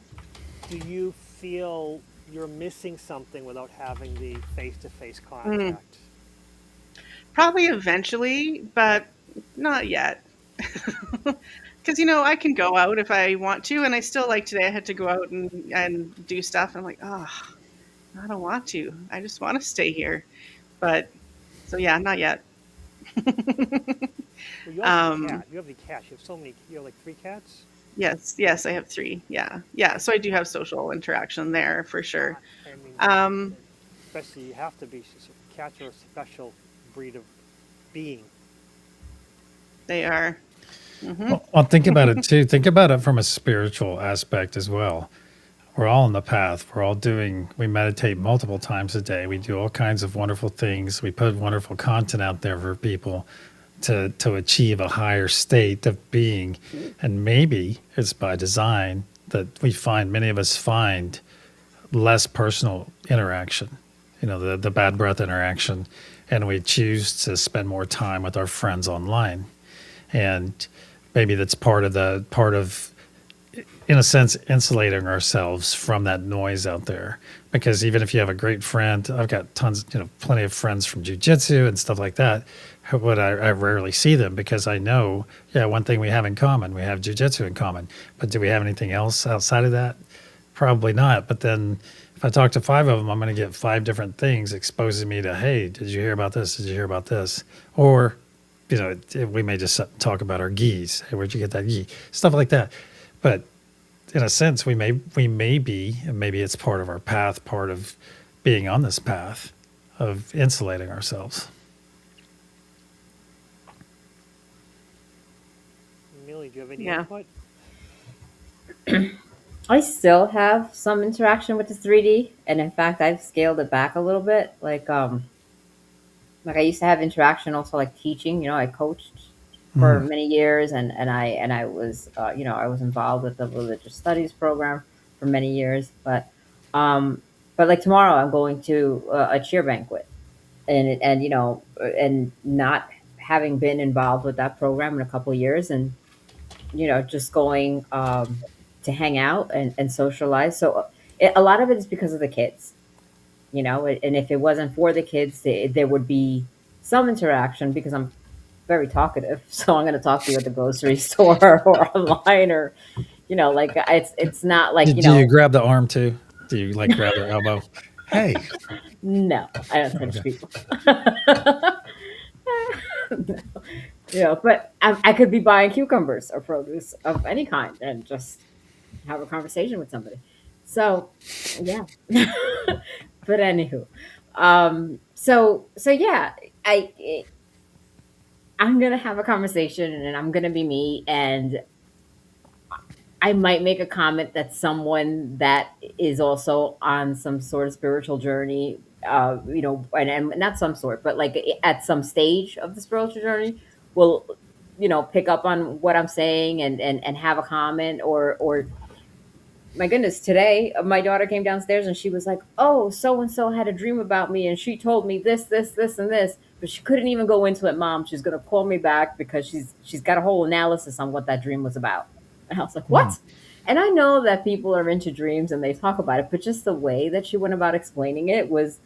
Speaker 1: do you feel you're missing something without having the face-to-face contact?
Speaker 2: Probably eventually, but not yet. Because I can go out if I want to, and I still like today. I had to go out and do stuff. And I'm like, I don't want to. I just want to stay here. But so yeah, not yet.
Speaker 1: Well, you also have a
Speaker 2: Um,
Speaker 1: cat. You have the cats. You have so many. You have like 3 cats.
Speaker 2: yes, I have 3. Yeah. So I do have social interaction there for sure.
Speaker 1: I mean,
Speaker 2: Um,
Speaker 1: especially you have to be. Cats are a special breed of being.
Speaker 2: they are.
Speaker 4: Well, think about it too. Think about it from a spiritual aspect as well. We're all on the path. We meditate multiple times a day. We do all kinds of wonderful things. We put wonderful content out there for people to achieve a higher state of being. And maybe it's by design that many of us find less personal interaction, the bad breath interaction, and we choose to spend more time with our friends online. And maybe that's part of, in a sense, insulating ourselves from that noise out there. Because even if you have a great friend, I've got plenty of friends from jiu-jitsu and stuff like that, but I rarely see them because I know, one thing we have in common, we have jiu-jitsu in common. But do we have anything else outside of that? Probably not. But then if I talk to 5 of them, I'm going to get 5 different things exposing me to, hey, did you hear about this? Did you hear about this? Or, we may just talk about our geese. Hey, where'd you get that ghee? Stuff like that. But in a sense, we may be, and maybe it's part of our path, part of being on this path of insulating ourselves.
Speaker 1: Millie, do you have any
Speaker 2: Yeah.
Speaker 1: input?
Speaker 3: I still have some interaction with the 3D, and in fact, I've scaled it back a little bit. Like I used to have interaction also like teaching. I coached for many years, and I was I was involved with the religious studies program for many years. But like tomorrow, I'm going to a cheer banquet, and not having been involved with that program in a couple of years, and just going to hang out and socialize. So a lot of it is because of the kids, and if it wasn't for the kids, there would be some interaction because I'm very talkative. So I'm going to talk to you at the grocery store or online, or, like it's not like,
Speaker 4: Do you grab the arm too? Do you like grab their elbow? Hey.
Speaker 3: no, I don't touch
Speaker 4: Okay.
Speaker 3: people. But I could be buying cucumbers or produce of any kind and just have a conversation with somebody. So, yeah. But anywho, so yeah, I'm gonna have a conversation and I'm gonna be me, and I might make a comment that someone that is also on some sort of spiritual journey, and not some sort, but like at some stage of the spiritual journey, will, pick up on what I'm saying and have a comment, or my goodness, today my daughter came downstairs and she was like, "Oh, so and so had a dream about me, and she told me this, this, this, and this." But she couldn't even go into it, Mom. She's gonna call me back because she's got a whole analysis on what that dream was about. And I was like, "What?" And I know that people are into dreams and they talk about it, but just the way that she went about explaining it was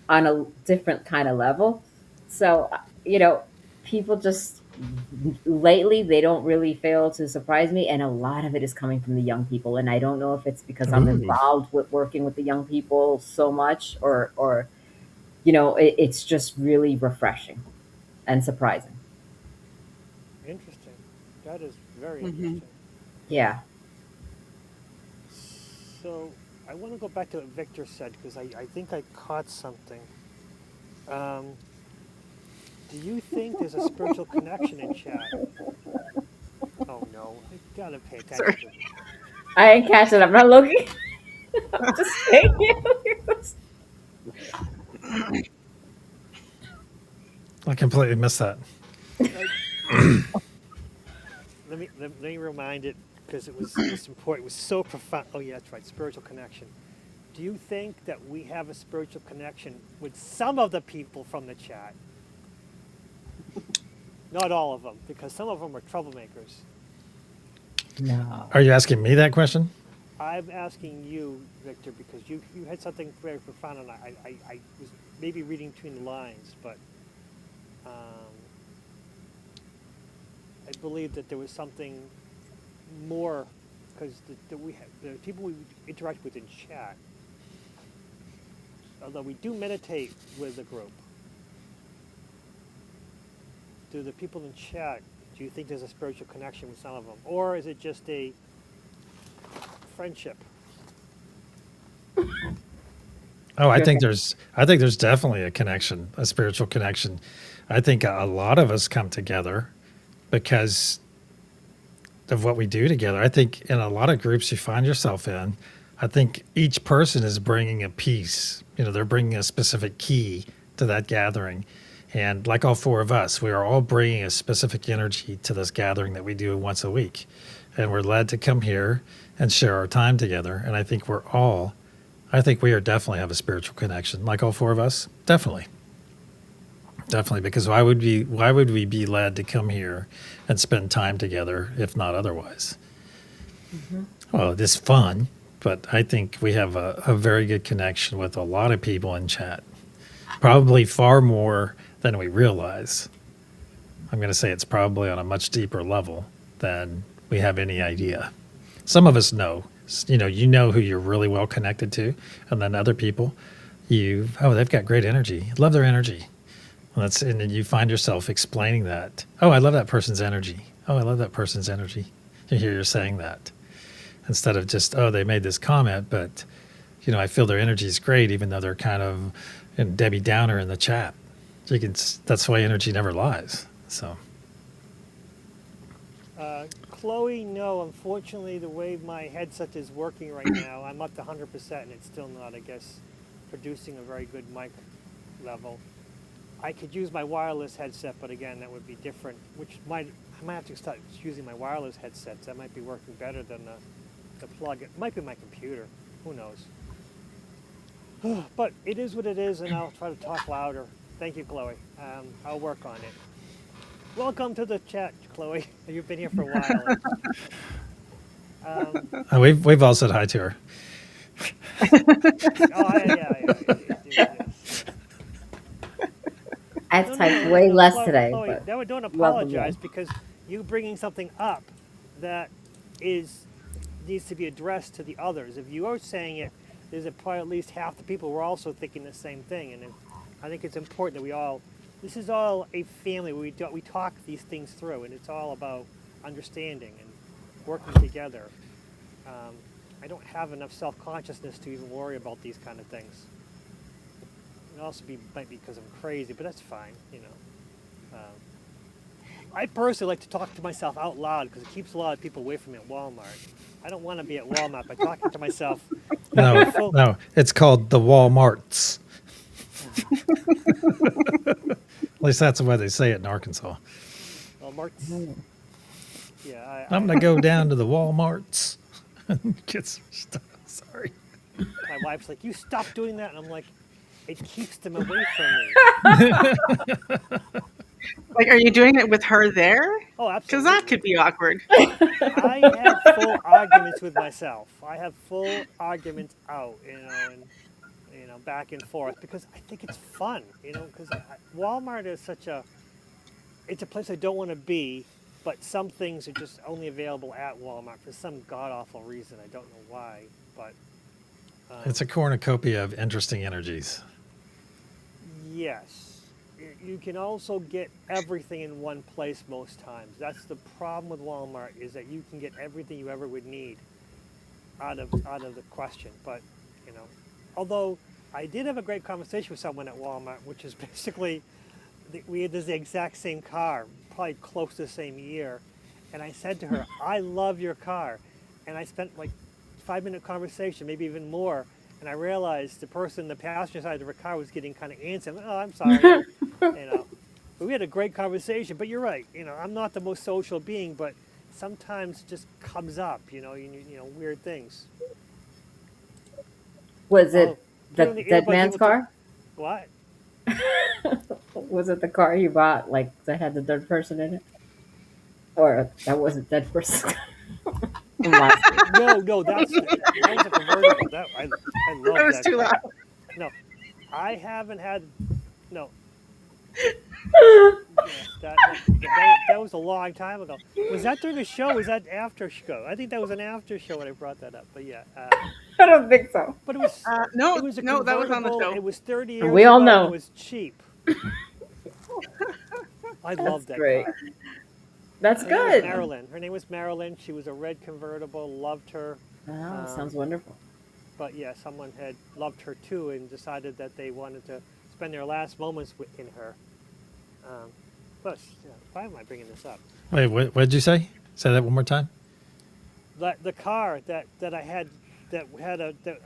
Speaker 3: on a different kind of level. So, people just lately they don't really fail to surprise me, and a lot of it is coming from the young people, and I don't know if it's because I'm
Speaker 4: Ooh.
Speaker 3: involved with working with the young people so much, or it's just really refreshing and surprising.
Speaker 1: Interesting. That is very
Speaker 2: Mhm.
Speaker 1: interesting.
Speaker 3: Yeah.
Speaker 1: So I want to go back to what Victor said because I think I caught something. Um, do you think there's a spiritual connection in chat? Oh no, I gotta pay attention.
Speaker 2: Sorry.
Speaker 1: To this.
Speaker 3: I ain't catching. I'm not looking. I'm just saying.
Speaker 4: I completely missed that.
Speaker 1: Let me remind it because it was important. It was so profound. Oh yeah, that's right. Spiritual connection. Do you think that we have a spiritual connection with some of the people from the chat? Not all of them, because some of them are troublemakers.
Speaker 3: No.
Speaker 4: Are you asking me that question?
Speaker 1: I'm asking you, Victor, because you had something very profound, and I was maybe reading between the lines, but I believe that there was something more, because the people we interact with in chat, although we do meditate with the group, do the people in chat, do you think there's a spiritual connection with some of them? Or is it just a friendship?
Speaker 4: Oh, I
Speaker 3: Okay.
Speaker 4: think there's definitely a connection, a spiritual connection. I think a lot of us come together because of what we do together. I think in a lot of groups you find yourself in, I think each person is bringing a piece. They're bringing a specific key to that gathering. And like all 4 of us, we are all bringing a specific energy to this gathering that we do once a week. And we're led to come here and share our time together. And I think we are definitely have a spiritual connection, like all 4 of us. Definitely. Definitely, because why would we be led to come here and spend time together if not otherwise?
Speaker 3: Mm-hmm.
Speaker 4: Well, it is fun, but I think we have a very good connection with a lot of people in chat. Probably far more than we realize. I'm going to say it's probably on a much deeper level than we have any idea. Some of us know, You know who you're really well connected to, and then other people, they've got great energy. Love their energy. And then you find yourself explaining that. Oh, I love that person's energy. Oh, I love that person's energy. You hear you're saying that instead of just, oh, they made this comment, but I feel their energy is great, even though they're kind of Debbie Downer in the chat. That's why energy never lies. So.
Speaker 1: Chloe, no, unfortunately, the way my headset is working right now, I'm up to 100% and it's still not, I guess, producing a very good mic level. I could use my wireless headset, but again, that would be different, I might have to start using my wireless headsets. That might be working better than the plug. It might be my computer. Who knows? But it is what it is, and I'll try to talk louder. Thank you, Chloe. I'll work on it. Welcome to the chat, Chloe. You've been here for a while.
Speaker 4: We've all said hi to her.
Speaker 1: Yes.
Speaker 3: I've typed way less
Speaker 1: Chloe,
Speaker 3: today.
Speaker 1: Chloe,
Speaker 3: But
Speaker 1: don't
Speaker 3: welcome
Speaker 1: apologize
Speaker 3: back.
Speaker 1: because you bringing something up that needs to be addressed to the others. If you are saying it, there's probably at least half the people who are also thinking the same thing, and I think it's important that this is all a family where we talk these things through, and it's all about understanding and working together. I don't have enough self-consciousness to even worry about these kind of things. It also might be because I'm crazy, but that's fine, I personally like to talk to myself out loud because it keeps a lot of people away from me at Walmart. I don't want to be at Walmart by talking to myself.
Speaker 4: No, it's called the Walmarts. At least that's the way they say it in Arkansas.
Speaker 1: Walmarts. Yeah,
Speaker 4: I'm gonna go down to the Walmarts and get some stuff. Sorry.
Speaker 1: My wife's like, "You stop doing that," and I'm like, "It keeps them away from me."
Speaker 2: Like, are you doing it with her there?
Speaker 1: Oh, absolutely.
Speaker 2: Because that could be awkward.
Speaker 1: I have full arguments with myself. I have full arguments out, and back and forth because I think it's fun, because Walmart is it's a place I don't want to be, but some things are just only available at Walmart for some god-awful reason. I don't know why, but...
Speaker 4: it's a cornucopia of interesting energies.
Speaker 1: Yes. You can also get everything in one place most times. That's the problem with Walmart, is that you can get everything you ever would need out of the question. But, although I did have a great conversation with someone at Walmart, which is basically, we had the exact same car, probably close to the same year. And I said to her, "I love your car." And I spent like 5-minute conversation, maybe even more. And I realized the person in the passenger side of her car was getting kind of antsy. "Oh, I'm sorry." But we had a great conversation. But you're right. I'm not the most social being, but sometimes it just comes up, weird things.
Speaker 3: Was it the
Speaker 1: putting the
Speaker 3: dead
Speaker 1: earbuds
Speaker 3: man's
Speaker 1: in
Speaker 3: car?
Speaker 1: What?
Speaker 3: Was it the car you bought, like, that had the dead person in it? Or that wasn't dead person?
Speaker 1: No, that was a convertible. I love
Speaker 2: That was
Speaker 1: that
Speaker 2: too
Speaker 1: car.
Speaker 2: loud.
Speaker 1: No, I haven't had. No. Yeah, that was a long time ago. Was that during the show? Was that after show? I think that was an after show when I brought that up. But yeah.
Speaker 3: I don't think so.
Speaker 1: But it was.
Speaker 2: No,
Speaker 1: it was a
Speaker 2: no, that was on the
Speaker 1: convertible.
Speaker 2: show.
Speaker 1: It was 30 years
Speaker 3: We all
Speaker 1: ago.
Speaker 3: know.
Speaker 1: It was cheap. I love that
Speaker 3: great.
Speaker 1: car.
Speaker 3: That's
Speaker 1: Her name was
Speaker 3: good.
Speaker 1: Marilyn. Her name was Marilyn. She was a red convertible. Loved her.
Speaker 3: Oh, sounds wonderful.
Speaker 1: But yeah, someone had loved her too and decided that they wanted to spend their last moments in her. But why am I bringing this up?
Speaker 4: Wait, what did you say? Say that one more time.
Speaker 1: The car that I had that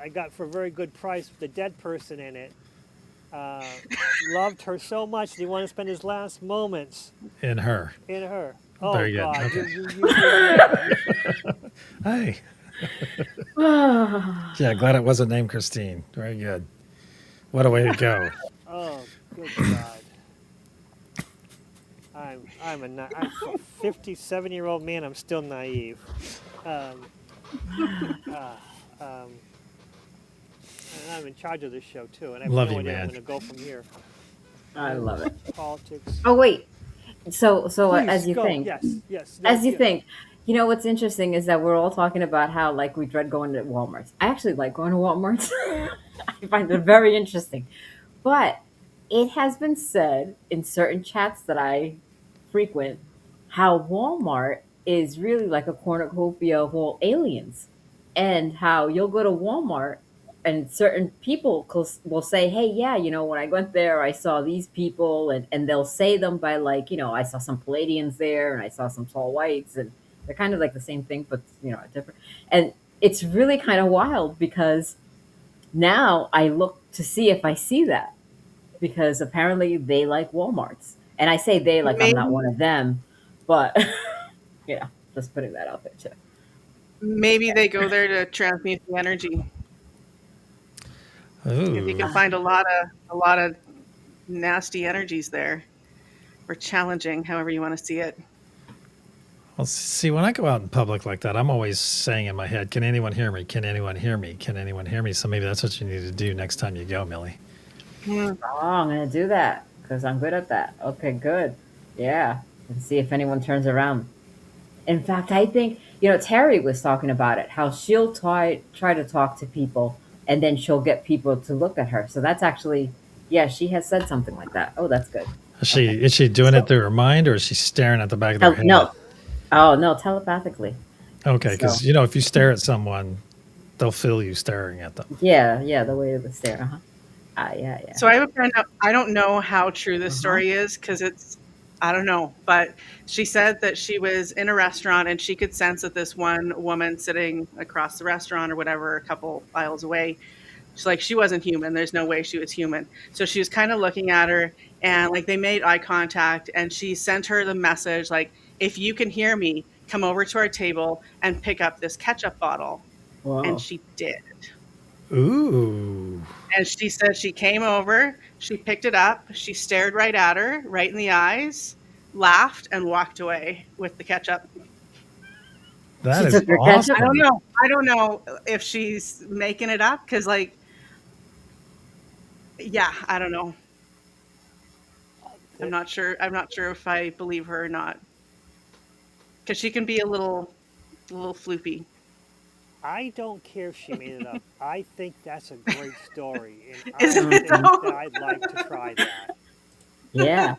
Speaker 1: I got for a very good price with the dead person in it. Loved her so much that he wanted to spend his last moments
Speaker 4: In her.
Speaker 1: in her. Oh
Speaker 4: Very good.
Speaker 1: God!
Speaker 4: Okay. Hey. Yeah, glad it wasn't named Christine. Very good. What a way to go.
Speaker 1: Oh, good God! I'm a 57-year-old man. I'm still naive. And I'm in charge of this show too, and I have
Speaker 4: Love
Speaker 1: no
Speaker 4: you,
Speaker 1: idea where I'm
Speaker 4: man.
Speaker 1: going to go from here.
Speaker 3: I love it.
Speaker 1: Politics.
Speaker 3: Oh, wait. So
Speaker 1: Please,
Speaker 3: as you
Speaker 1: go.
Speaker 3: think,
Speaker 1: Yes.
Speaker 3: as you
Speaker 1: yes.
Speaker 3: think, You know what's interesting is that we're all talking about how like we dread going to Walmarts. I actually like going to Walmarts. I find it very interesting. But it has been said in certain chats that I frequent how Walmart is really like a cornucopia of all aliens, and how you'll go to Walmart and certain people will say, "Hey, yeah, when I went there, I saw these people," and they'll say them by like, I saw some Palladians there, and I saw some tall whites, and they're kind of like the same thing, but different. And it's really kind of wild because now I look to see if I see that because apparently they like Walmarts. And I say they like I'm not one
Speaker 2: Maybe
Speaker 3: of them, but just putting that out there too.
Speaker 2: maybe they go there to transmute the energy. If you
Speaker 4: Ooh.
Speaker 2: can find a lot of nasty energies there, or challenging, however you want to see it.
Speaker 4: Well, see, when I go out in public like that, I'm always saying in my head, "Can anyone hear me? Can anyone hear me? Can anyone hear me?" So maybe that's what you need to do next time you go, Millie.
Speaker 2: Hmm.
Speaker 3: Oh, I'm gonna do that because I'm good at that. Okay, good. Yeah, and see if anyone turns around. In fact, I think Terry was talking about it. How she'll try to talk to people, and then she'll get people to look at her. So that's actually, yeah, she has said something like that. Oh, that's good.
Speaker 4: Is
Speaker 3: Okay.
Speaker 4: she doing it
Speaker 3: So,
Speaker 4: through her mind, or is she staring at the back of their head?
Speaker 3: no. Oh no, telepathically.
Speaker 4: Okay,
Speaker 3: So
Speaker 4: because if you stare at someone, they'll feel you staring at them.
Speaker 3: yeah, yeah, the way of the stare. Uh-huh. Yeah, yeah.
Speaker 2: So I have a friend. I don't know how true this
Speaker 3: Uh-huh.
Speaker 2: story is because I don't know. But she said that she was in a restaurant and she could sense that this one woman sitting across the restaurant or whatever, a couple aisles away, she's like, she wasn't human. There's no way she was human. So she was kind of looking at her and like they made eye contact and she sent her the message like, if you can hear me, come over to our table and pick up this ketchup bottle. And
Speaker 3: Whoa.
Speaker 2: she did.
Speaker 4: Ooh,
Speaker 2: And she said she came over, she picked it up, she stared right at her, right in the eyes, laughed, and walked away with the ketchup.
Speaker 4: that
Speaker 3: She
Speaker 4: is
Speaker 3: took your ketchup.
Speaker 2: I don't
Speaker 4: awesome.
Speaker 2: know. I don't know if she's making it up because, like, yeah, I don't know. I'm
Speaker 1: The-
Speaker 2: not sure. I'm not sure if I believe her or not because she can be a little floopy.
Speaker 1: I don't care if she made it up. I think that's a great story, and I
Speaker 2: Isn't it
Speaker 1: think
Speaker 3: Mhm.
Speaker 1: that
Speaker 2: though?
Speaker 1: I'd like to try that.
Speaker 3: Yeah.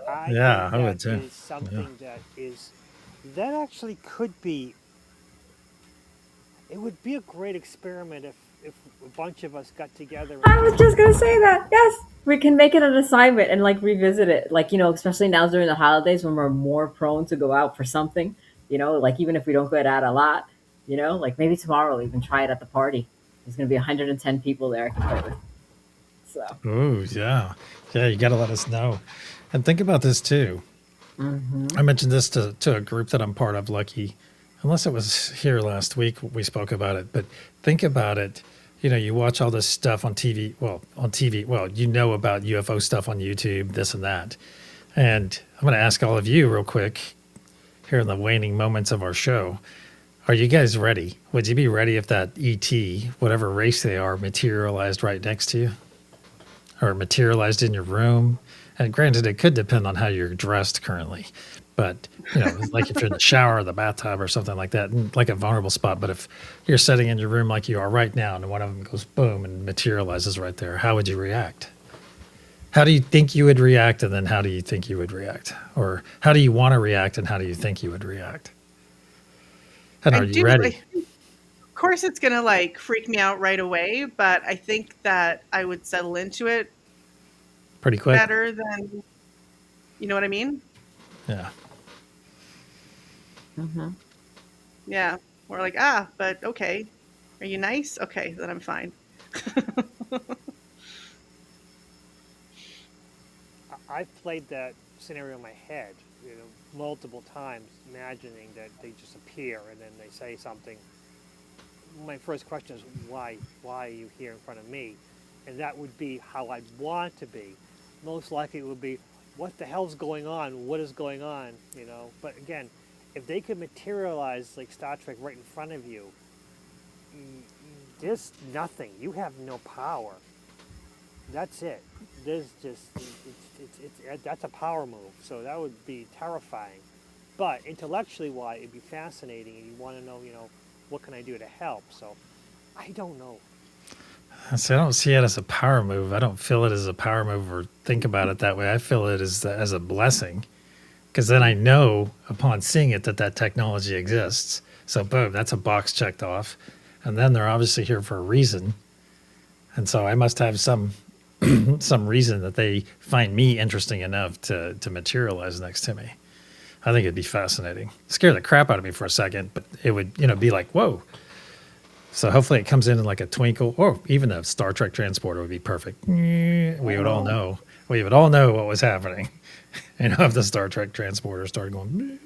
Speaker 1: I
Speaker 4: Yeah,
Speaker 1: think
Speaker 4: I
Speaker 1: that
Speaker 4: would too.
Speaker 1: is
Speaker 4: Yeah.
Speaker 1: something that actually could be. It would be a great experiment if a bunch of us got together and
Speaker 3: I was
Speaker 1: just
Speaker 3: just gonna say that. Yes, we can make it an assignment and like revisit it. Like especially now during the holidays when we're more prone to go out for something. Like even if we don't go out a lot. Like maybe tomorrow we'll even try it at the party. There's gonna be 110 people there I can play with. So.
Speaker 4: Ooh, yeah, yeah. You got to let us know, and think about this too.
Speaker 3: Hmm.
Speaker 4: I mentioned this to a group that I'm part of, Lucky. Unless it was here last week, we spoke about it. But think about it. You watch all this stuff on TV. Well, on TV, well, about UFO stuff on YouTube, this and that. And I'm going to ask all of you real quick here in the waning moments of our show. Are you guys ready? Would you be ready if that ET, whatever race they are, materialized right next to you? Or materialized in your room? And granted, it could depend on how you're dressed currently. But, like if you're in the shower or the bathtub or something like that, like a vulnerable spot. But if you're sitting in your room like you are right now and one of them goes boom and materializes right there, how would you react? How do you think you would react? And then how do you think you would react? Or how do you want to react and how do you think you would react? And
Speaker 2: I
Speaker 4: are you
Speaker 2: do.
Speaker 4: ready?
Speaker 2: Of course, it's gonna like freak me out right away, but I think that I would settle into it
Speaker 4: Pretty quick?
Speaker 2: better than you know what I mean.
Speaker 4: Yeah.
Speaker 3: Hmm.
Speaker 2: Yeah, we're like, but okay. Are you nice? Okay, then I'm fine.
Speaker 1: I've played that scenario in my head, multiple times, imagining that they just appear and then they say something. My first question is why? Why are you here in front of me? And that would be how I'd want to be. Most likely, it would be, what the hell's going on? What is going on? But again, if they could materialize like Star Trek right in front of you, there's nothing. You have no power. That's it. There's just that's a power move. So that would be terrifying. but intellectually, why it'd be fascinating, and you want to know, what can I do to help? So, I don't know.
Speaker 4: So I don't see it as a power move. I don't feel it as a power move or think about it that way. I feel it as a blessing because then I know upon seeing it that that technology exists. So boom, that's a box checked off. And then they're obviously here for a reason. And so I must have some some reason that they find me interesting enough to materialize next to me. I think it'd be fascinating. Scare the crap out of me for a second, but it would, be like, whoa. So hopefully it comes in like a twinkle, or even the Star Trek transporter would be perfect. We would all know. We would all know what was happening. If the Star Trek transporter started going,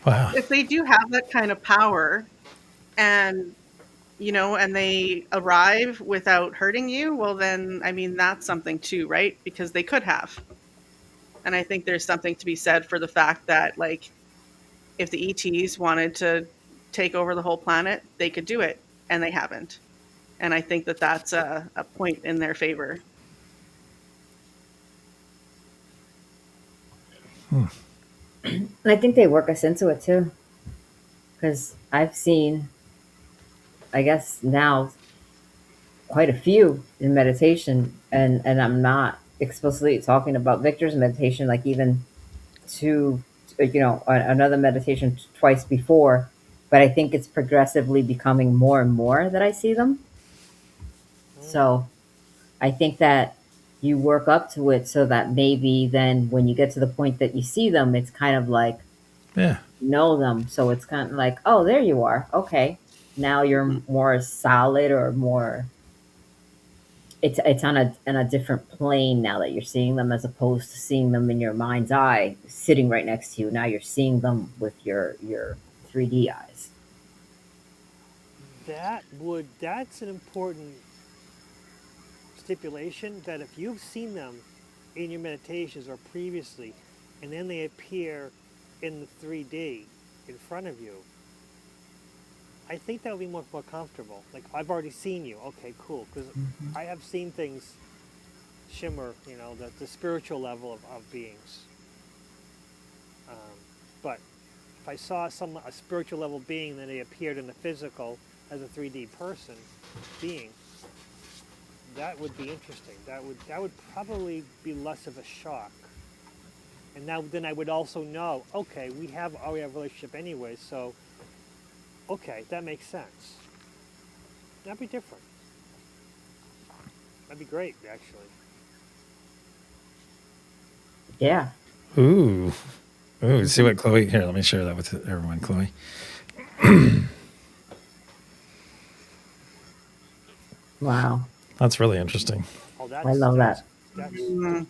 Speaker 4: wow.
Speaker 2: If they do have that kind of power, and and they arrive without hurting you, well then, I mean, that's something too, right? Because they could have. And I think there's something to be said for the fact that, like, if the ETs wanted to take over the whole planet, they could do it, and they haven't. And I think that that's a point in their favor.
Speaker 3: And I think they work us into it too, because I've seen, I guess now, quite a few in meditation, and I'm not explicitly talking about Victor's meditation, like even to another meditation twice before, but I think it's progressively becoming more and more that I see them. So I think that you work up to it so that maybe then when you get to the point that you see them, it's kind of like
Speaker 4: Yeah.
Speaker 3: know them. So it's kind of like, oh, there you are. Okay. Now you're more solid or more, it's on a different plane now that you're seeing them, as opposed to seeing them in your mind's eye sitting right next to you. Now you're seeing them with your 3D eyes.
Speaker 1: That's an important stipulation, that if you've seen them in your meditations or previously, and then they appear in the 3D in front of you, I think that would be much more comfortable. Like, I've already seen you. Okay, cool. Because I have seen things shimmer, the spiritual level of beings. But if I saw a spiritual level being, and then they appeared in the physical as a 3D person being, that would be interesting. That would probably be less of a shock. And then I would also know, okay, we have a relationship anyway, so okay, that makes sense. That'd be different. That'd be great, actually.
Speaker 3: Yeah.
Speaker 4: Ooh. See what Chloe, here, let me share that with everyone, Chloe.
Speaker 3: Wow.
Speaker 4: That's really interesting.
Speaker 1: Oh,
Speaker 3: I love that.
Speaker 1: That's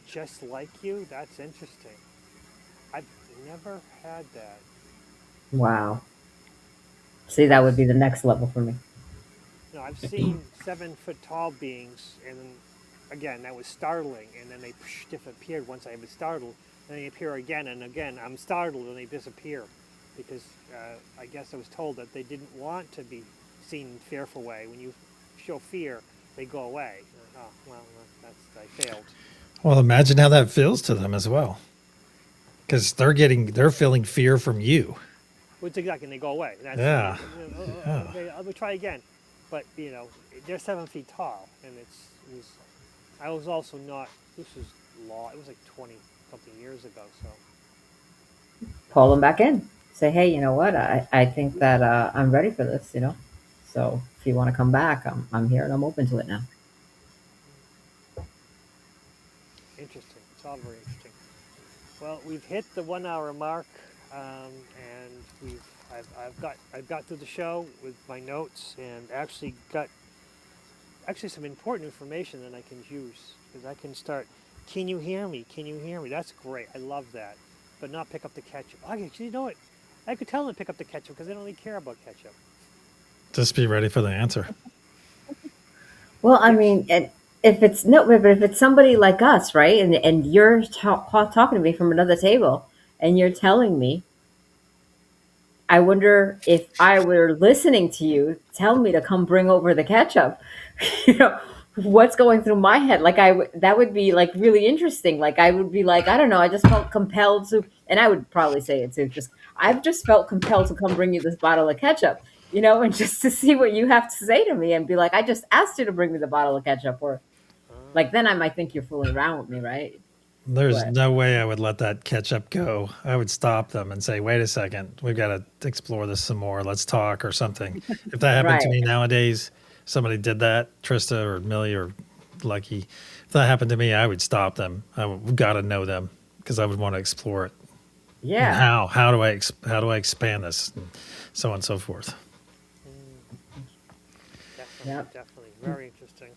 Speaker 1: just like you. That's interesting. I've never had that.
Speaker 3: Wow. See, that would be the next level for me.
Speaker 1: No, I've seen 7-foot tall beings, and then, again, that was startling, and then they disappeared once I was startled. Then they appear again, and again, I'm startled, and they disappear. Because I guess I was told that they didn't want to be seen in a fearful way. When you show fear, they go away. Oh, well, I failed.
Speaker 4: Well, imagine how that feels to them as well. Because they're feeling fear from you.
Speaker 1: Which exactly, and they go away. That's,
Speaker 4: Yeah.
Speaker 1: Okay, I'll try again. But, they're 7 feet tall, and I was also not, this was it was like 20 something years ago, so.
Speaker 3: Pull them back in. Say, hey, you know what? I think that I'm ready for this, So if you want to come back, I'm here and I'm open to it now.
Speaker 1: Interesting. It's all very interesting. Well, we've hit the 1 hour mark, and I've got through the show with my notes, and actually got some important information that I can use, because I can start. Can you hear me? Can you hear me? That's great. I love that. But not pick up the ketchup. You know what? I could tell them to pick up the ketchup because they don't really care about ketchup.
Speaker 4: Just be ready for the answer.
Speaker 3: Well, I mean, if it's somebody like us, right? And you're talking to me from another table, and you're telling me, I wonder if I were listening to you tell me to come bring over the ketchup, you know, what's going through my head. Like that would be like really interesting. Like I would be like, I don't know, I just felt compelled to, and I would probably say it too. Just I've just felt compelled to come bring you this bottle of ketchup, and just to see what you have to say to me, and be like, I just asked you to bring me the bottle of ketchup, or like then I might think you're fooling around with me, right?
Speaker 4: There's
Speaker 3: But
Speaker 4: no way I would let that ketchup go. I would stop them and say, wait a second, we've got to explore this some more. Let's talk or something. If that happened to
Speaker 3: right,
Speaker 4: me nowadays, somebody did that, Trista or Millie or Lucky, if that happened to me, I would stop them. I would got to know them because I would want to explore it. And
Speaker 3: yeah,
Speaker 4: how do I expand this? And so on and so forth.
Speaker 1: Definitely,
Speaker 3: yep.
Speaker 1: definitely. Very interesting.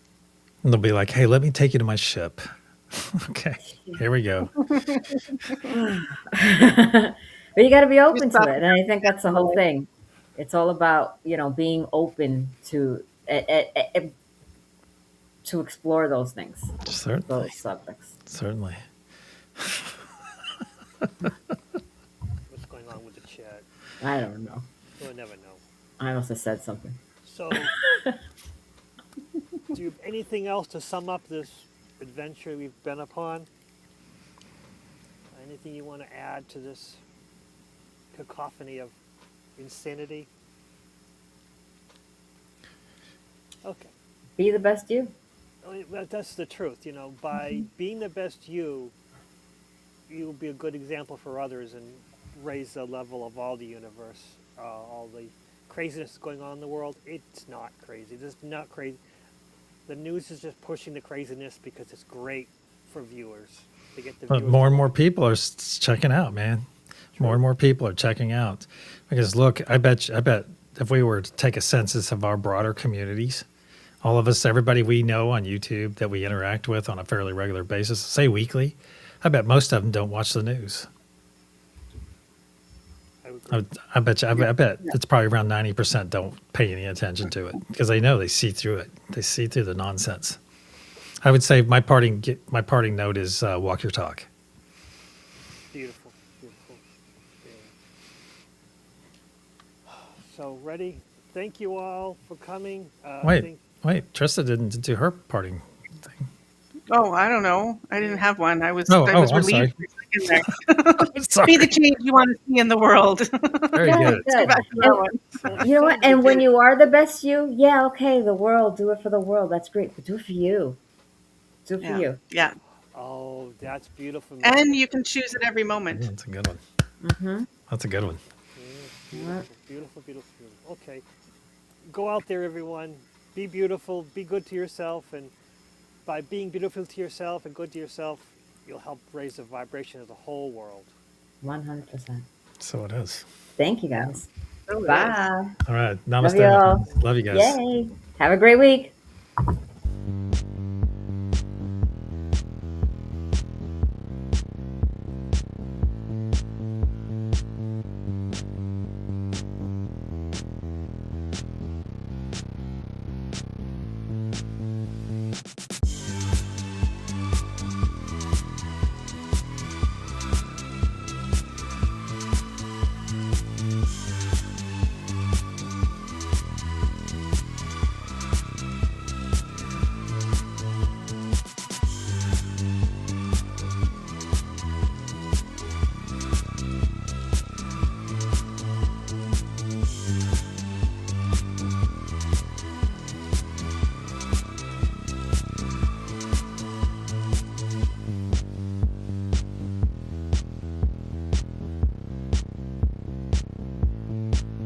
Speaker 4: And they'll be like, hey, let me take you to my ship. Okay, here we go.
Speaker 3: But you got to be
Speaker 2: You
Speaker 3: open to
Speaker 2: stop
Speaker 3: it, and I think that's the whole
Speaker 2: it.
Speaker 3: thing. It's all about being open to explore those things,
Speaker 4: Certainly,
Speaker 3: those subjects.
Speaker 4: certainly.
Speaker 1: What's going on with the chat?
Speaker 3: I don't know.
Speaker 1: We'll never know.
Speaker 3: I must have said something.
Speaker 1: So, do you have anything else to sum up this adventure we've been upon? Anything you want to add to this cacophony of insanity? Okay.
Speaker 3: Be the best you.
Speaker 1: Well, that's the truth. By being the best you'll be a good example for others and raise the level of all the universe, all the craziness going on in the world. It's not crazy. It's not crazy. The news is just pushing the craziness because it's great for viewers. To get the
Speaker 4: But
Speaker 1: viewers.
Speaker 4: more and more people are checking out, man. More
Speaker 1: True.
Speaker 4: and more people are checking out because look, I bet if we were to take a census of our broader communities, all of us, everybody we know on YouTube that we interact with on a fairly regular basis, say weekly, I bet most of them don't watch the news.
Speaker 1: I would agree.
Speaker 4: I bet it's probably around 90% don't pay any attention to it because they know they see through it. They see through the nonsense. I would say my parting note is walk your talk.
Speaker 1: Beautiful, beautiful. Yeah. So, ready? Thank you all for coming.
Speaker 4: Wait, Trista didn't do her parting thing.
Speaker 2: Oh, I don't know. I didn't have one. I was
Speaker 4: Oh, I'm
Speaker 2: relieved
Speaker 4: sorry.
Speaker 2: for a second there.
Speaker 4: Sorry.
Speaker 2: Be the change you want to see in the world.
Speaker 4: Very good.
Speaker 3: Good.
Speaker 2: Back to that one.
Speaker 3: And you know what? And when you are the best you, yeah, okay, the world, do it for the world. That's great. But do it for you. Do it for
Speaker 2: Yeah.
Speaker 3: you.
Speaker 2: Yeah.
Speaker 1: Oh, that's beautiful.
Speaker 2: And you can choose at every moment.
Speaker 4: That's a good one.
Speaker 3: Mm-hmm.
Speaker 4: That's a good one.
Speaker 1: Beautiful, beautiful, beautiful, beautiful. Okay. Go out there, everyone. Be beautiful. Be good to yourself. And by being beautiful to yourself and good to yourself, you'll help raise the vibration of the whole world.
Speaker 3: 100%.
Speaker 4: So it is.
Speaker 3: Thank you, guys.
Speaker 2: So it is.
Speaker 3: Bye.
Speaker 4: All right.
Speaker 3: Love
Speaker 4: Namaste.
Speaker 3: you all.
Speaker 4: Love you guys.
Speaker 3: Yay. Have a great week.